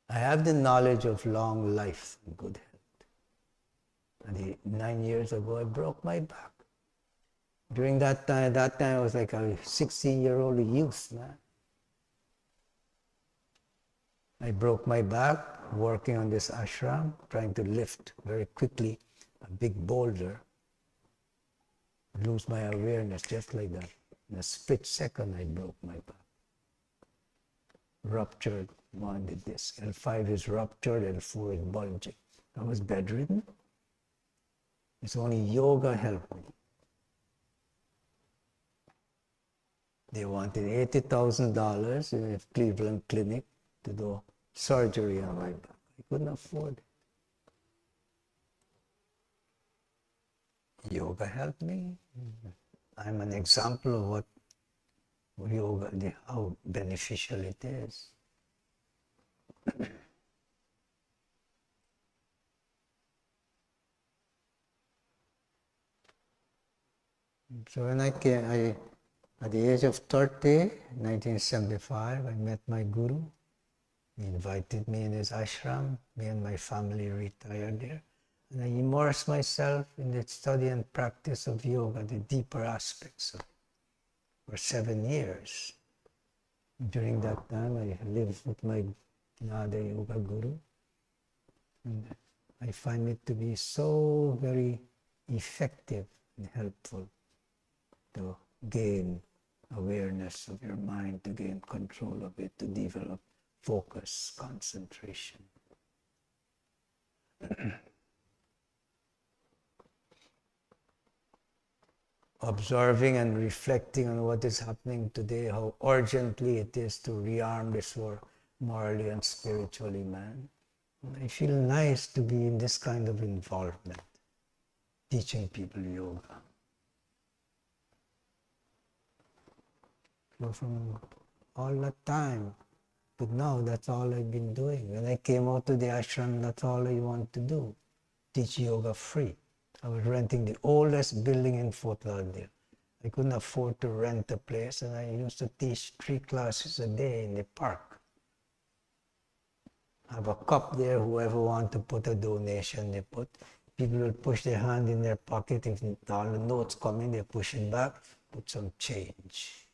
I have the knowledge of long life and good health. And 9 years ago, I broke my back. During that time I was like a 16-year-old youth, man. I broke my back working on this ashram, trying to lift very quickly a big boulder. Lose my awareness just like that. In a split second, I broke my back. Ruptured one did this. L5 is ruptured, L4 is bulging. I was bedridden. It's only yoga helped me. They wanted $80,000 in a Cleveland clinic to do surgery on my back. I couldn't afford it. Yoga helped me. I'm an example of what yoga, how beneficial it is. So when I came, at the age of 30, 1975, I met my guru. He invited me in his ashram. Me and my family retired there. And I immersed myself in the study and practice of yoga, the deeper aspects of it, for 7 years. During that time, I lived with my Nada Yoga Guru. And I find it to be so very effective and helpful to gain awareness of your mind, to gain control of it, to develop focus, concentration. Observing and reflecting on what is happening today, how urgently it is to rearm this world morally and spiritually, man. I feel nice to be in this kind of involvement, teaching people yoga. So from all that time to now, that's all I've been doing. When I came out to the ashram, that's all I want to do, teach yoga free. I was renting the oldest building in Fort Lauderdale. I couldn't afford to rent a place, and I used to teach 3 classes a day in the park. Have a cup there, whoever wants to put a donation, they put. People will push their hand in their pocket. If all the notes come in, they push it back, put some change.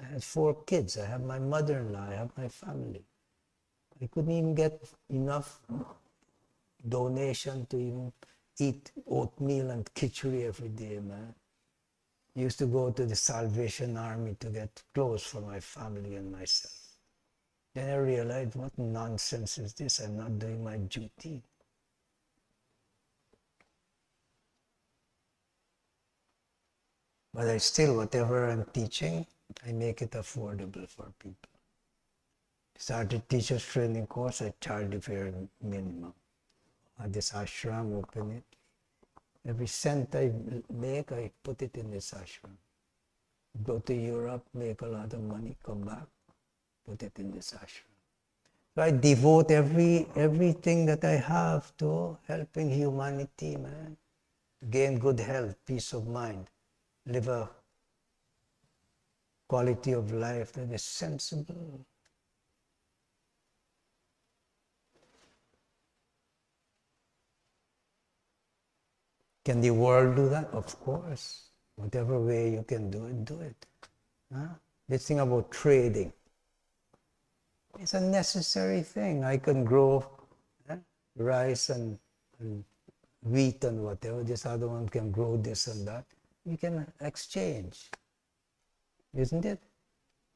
I had 4 kids. I have my mother-in-law. I have my family. I couldn't even get enough donation to even eat oatmeal and khichdi every day, man. Used to go to the Salvation Army to get clothes for my family and myself. Then I realized, what nonsense is this? I'm not doing my duty. But I still, whatever I'm teaching, I make it affordable for people. Started teacher's training course, I charge the very minimum. At this ashram, open it. Every cent I make, I put it in this ashram. Go to Europe, make a lot of money, come back, put it in this ashram. So I devote everything that I have to helping humanity, man. Gain good health, peace of mind, live a quality of life that is sensible. Can the world do that? Of course. Whatever way you can do it, do it. Huh? This thing about trading, it's a necessary thing. I can grow rice and wheat and whatever. This other one can grow this and that. We can exchange, isn't it?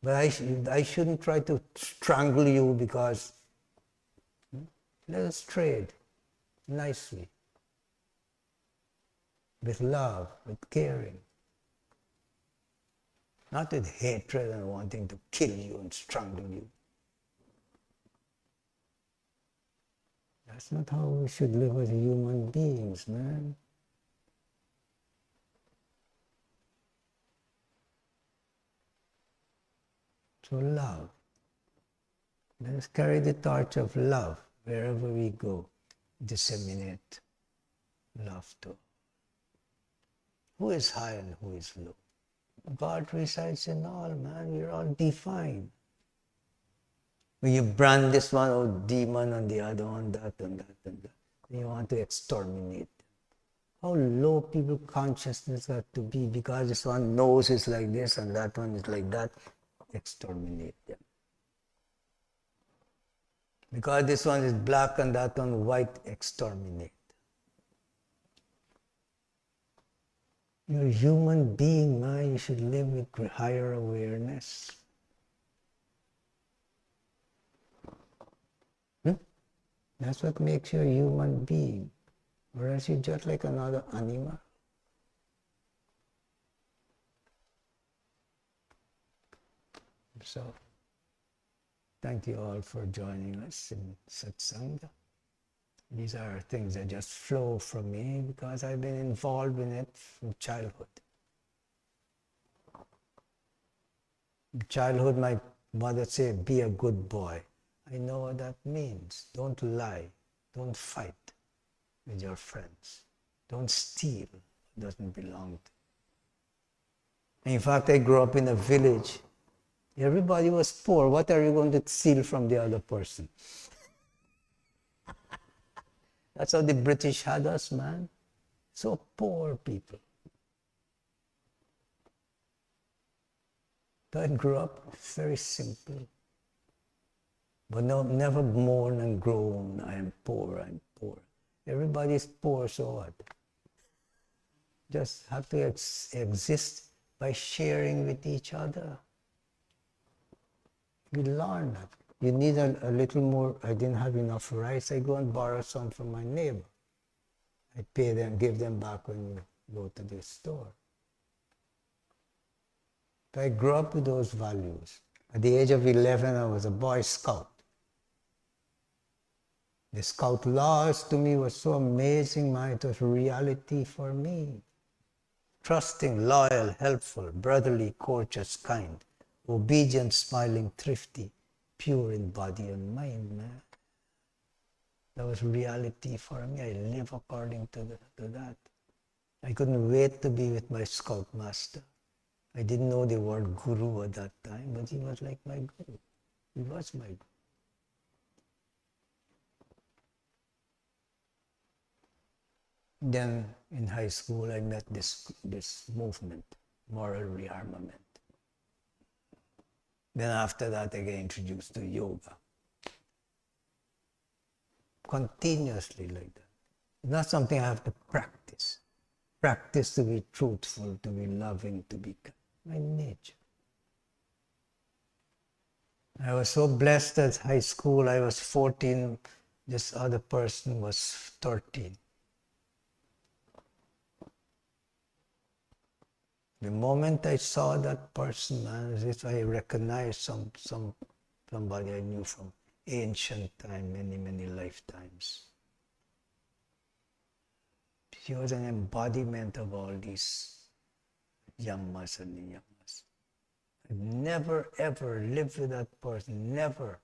But I shouldn't try to strangle you because let us trade nicely. With love, with caring. Not with hatred and wanting to kill you and strangle you. That's not how we should live as human beings, man. So love. Let us carry the torch of love wherever we go. Disseminate love to. Who is high and who is low? God resides in all, man. We're all divine. When you brand this one, oh, demon, and the other one, that and that and that, then you want to exterminate them. How low people consciousness got to be because this one nose is like this and that one is like that. Exterminate them. Because this one is black and that one white, exterminate. You're a human being, man. You should live with higher awareness. That's what makes you a human being. Whereas you're just like another animal. So, thank you all for joining us in Satsang. These are things that just flow from me because I've been involved in it from childhood. In childhood, my mother said, be a good boy. I know what that means. Don't lie. Don't fight with your friends. Don't steal what doesn't belong to you. In fact, I grew up in a village. Everybody was poor. What are you going to steal from the other person? That's how the British had us, man. So poor people. So I grew up very simple. But no, never mourn and groan, I am poor, I'm poor. Everybody's poor, so what? Just have to exist by sharing with each other. You learn that. You need a little more. I didn't have enough rice. I go and borrow some from my neighbor. I pay them, give them back when you go to the store. But I grew up with those values. At the age of 11, I was a Boy Scout. The Scout laws to me was so amazing, man. It was reality for me. Trusting, loyal, helpful, brotherly, courteous, kind, obedient, smiling, thrifty, pure in body and mind, man. That was reality for me. I live according to that. I couldn't wait to be with my Scout master. I didn't know the word guru at that time, but he was like my guru. He was my... Then in high school, I met this movement, moral rearmament. Then after that, I got introduced to yoga. Continuously like that. It's not something I have to practice. Practice to be truthful, to be loving, to be kind. My nature. I was so blessed at high school. I was 14. This other person was 13. The moment I saw that person, man, as if I recognized somebody I knew from ancient time, many lifetimes. She was an embodiment of all these yamas and niyamas. I've never ever lived with that person, never.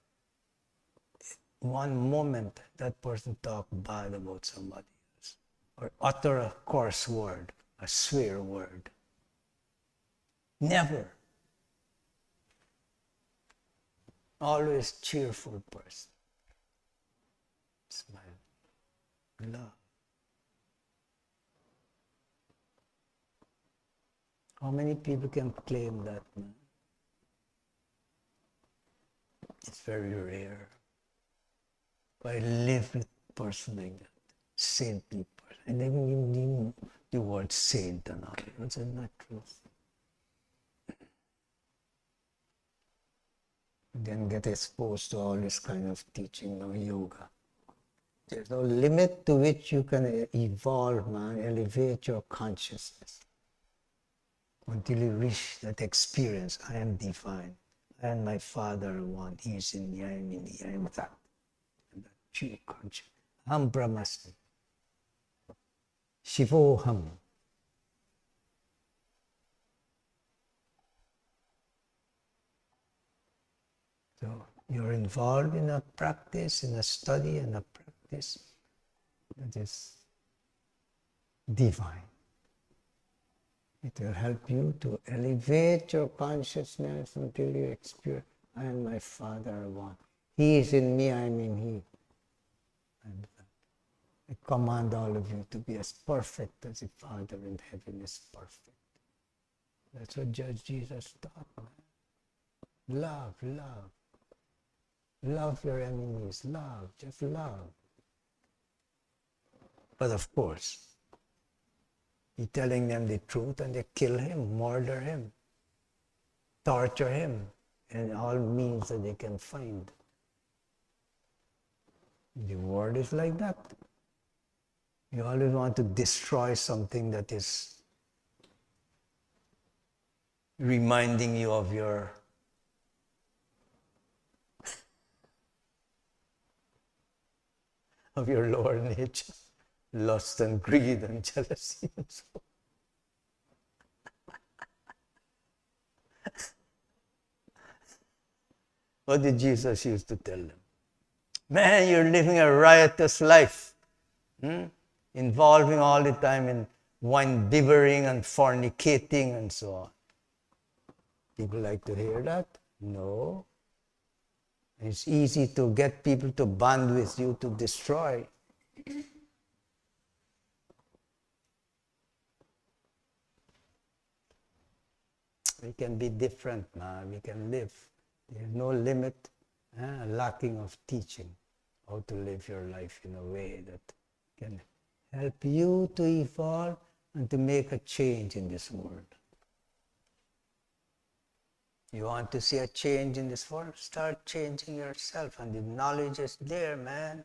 One moment that person talk bad about somebody else or utter a coarse word, a swear word. Never. Always cheerful person. Smile. Love. How many people can claim that, man? It's very rare. But I live with a person like that. Saintly person. I never even knew the word saint and all. It's not true. Then get exposed to all this kind of teaching of yoga. There's no limit to which you can evolve, man, elevate your consciousness. Until you reach that experience, I am divine. I and my Father are one. He is in me, I am in me, I am that. And that pure consciousness. Aham Brahmasmi. Shivoham. So you're involved in a practice, in a study, in a practice that is divine. It will help you to elevate your consciousness until you experience, I and my Father are one. He is in me, I am in He. And I command all of you to be as perfect as the Father in heaven is perfect. That's what Judge Jesus taught, man. Love, love. Love your enemies. Love, just love. But of course, He's telling them the truth and they kill him, murder him, torture him, and all means that they can find. The world is like that. You always want to destroy something that is reminding you of your lower nature. Lust and greed and jealousy and so on. What did Jesus used to tell them? Man, you're living a riotous life, involving all the time in wine bibbering and fornicating and so on. People like to hear that? No. It's easy to get people to band with you to destroy. We can be different now. We can live. There's no limit, lacking of teaching how to live your life in a way that can help you to evolve and to make a change in this world. You want to see a change in this world? Start changing yourself, and the knowledge is there, man.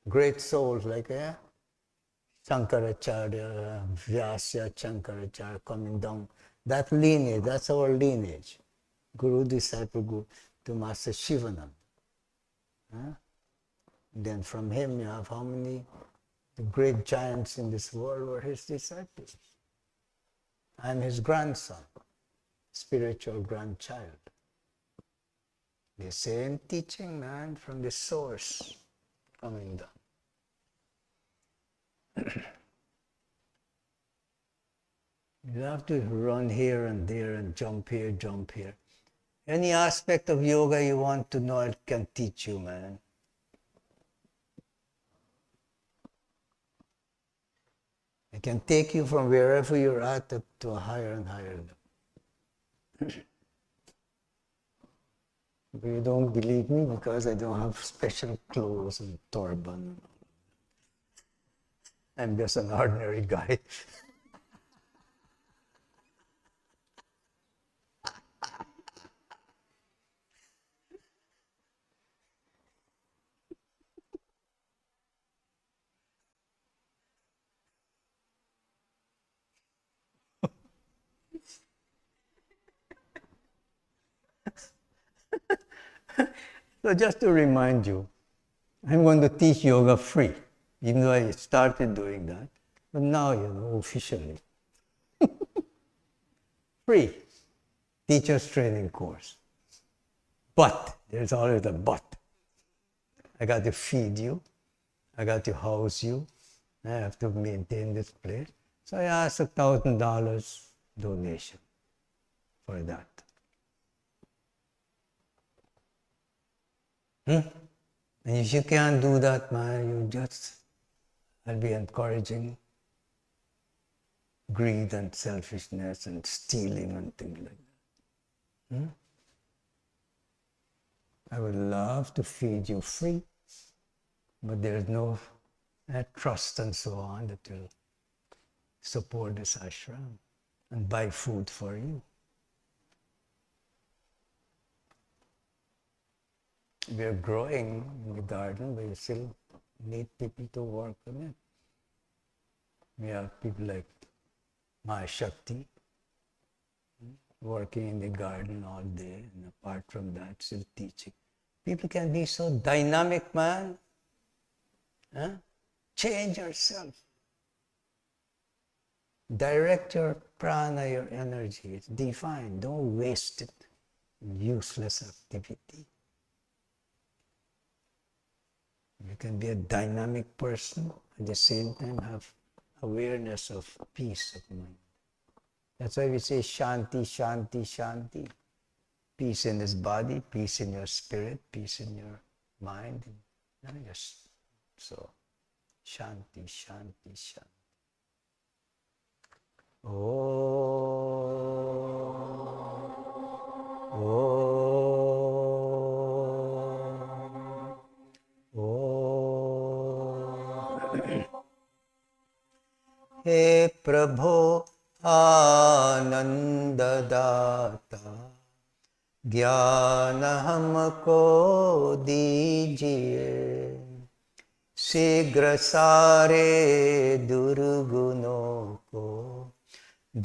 Great souls like Shankaracharya, Vyasa, Shankaracharya coming down. That lineage, that's our lineage. Guru, disciple, Guru, to Master Shivananda. Then from him you have how many? The great giants in this world were his disciples. I'm his grandson, spiritual grandchild. The same teaching, man, from the source coming down. You have to run here and there and jump here, jump here. Any aspect of yoga you want to know, it can teach you, man. It can take you from wherever you're at up to a higher and higher level. But you don't believe me because I don't have special clothes and turban. I'm just an ordinary guy. So just to remind you, I'm going to teach yoga free, even though I started doing that. But now, officially. Free. Teacher's training course. But, there's always a but. I got to feed you. I got to house you. I have to maintain this place. So I asked $1,000 donation for that. And if you can't do that, man, I'll be encouraging greed and selfishness and stealing and things like that. I would love to feed you free, but there's no trust and so on that will support this ashram and buy food for you. We're growing in the garden, but you still need people to work on it. We have people like my Shakti working in the garden all day, and apart from that, still teaching. People can be so dynamic, man. Change yourself. Direct your prana, your energy. It's divine. Don't waste it in useless activity. You can be a dynamic person, at the same time have awareness of peace of mind. That's why we say Shanti, Shanti, Shanti. Peace in this body, peace in your spirit, peace in your mind. Yes. So, Shanti, Shanti, Shanti. Oh, oh, oh. हे प्रभो आनंद दाता ज्ञान हमको दीजिए शीघ्र सारे दुर्गुणों को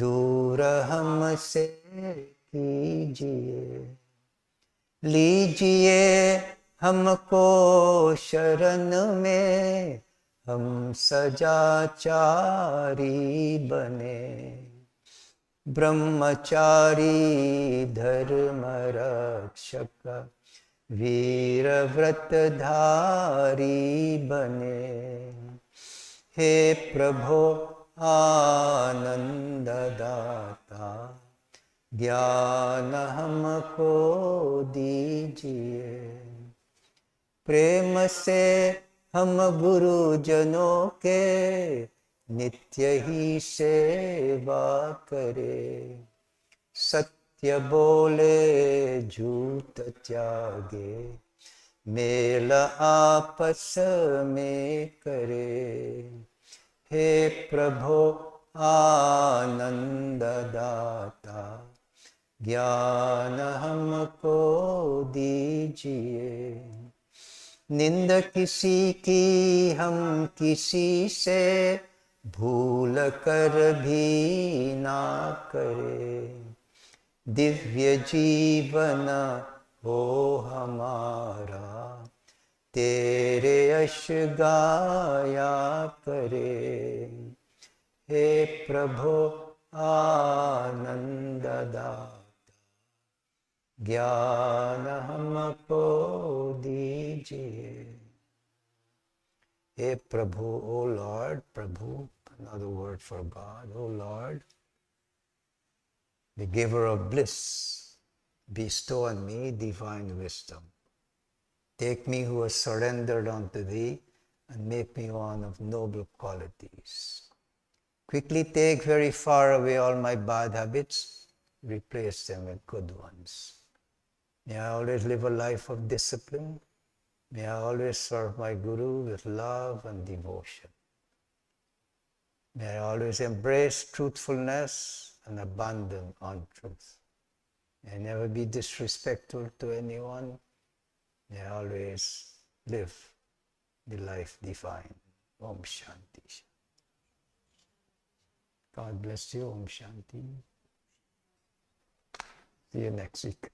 दूर हमसे कीजिए लीजिए हमको शरण में हम सजाचारी बने ब्रह्मचारी धर्म रक्षक वीर व्रतधारी बने हे प्रभो आनंद दाता ज्ञान हमको दीजिए प्रेम से हम गुरुजनों के नित्य ही सेवा करें सत्य बोले झूठ त्यागे मेल आपस में करे हे प्रभो आनंद दाता ज्ञान हमको दीजिए निंद किसी की हम किसी से भूल कर भी ना करें दिव्य जीवन हो हमारा तेरे यश गाया करे हे प्रभो आनंद दाता ज्ञान हमको दीजिए हे प्रभु ओ लॉर्ड प्रभु another word for God, O Lord, the giver of bliss, bestow on me divine wisdom. Take me who has surrendered unto thee and make me one of noble qualities. Quickly take very far away all my bad habits, replace them with good ones. May I always live a life of discipline. May I always serve my Guru with love and devotion. May I always embrace truthfulness and abandon untruth. May I never be disrespectful to anyone. May I always live the life divine. Om Shanti. God bless you. Om Shanti. See you next week.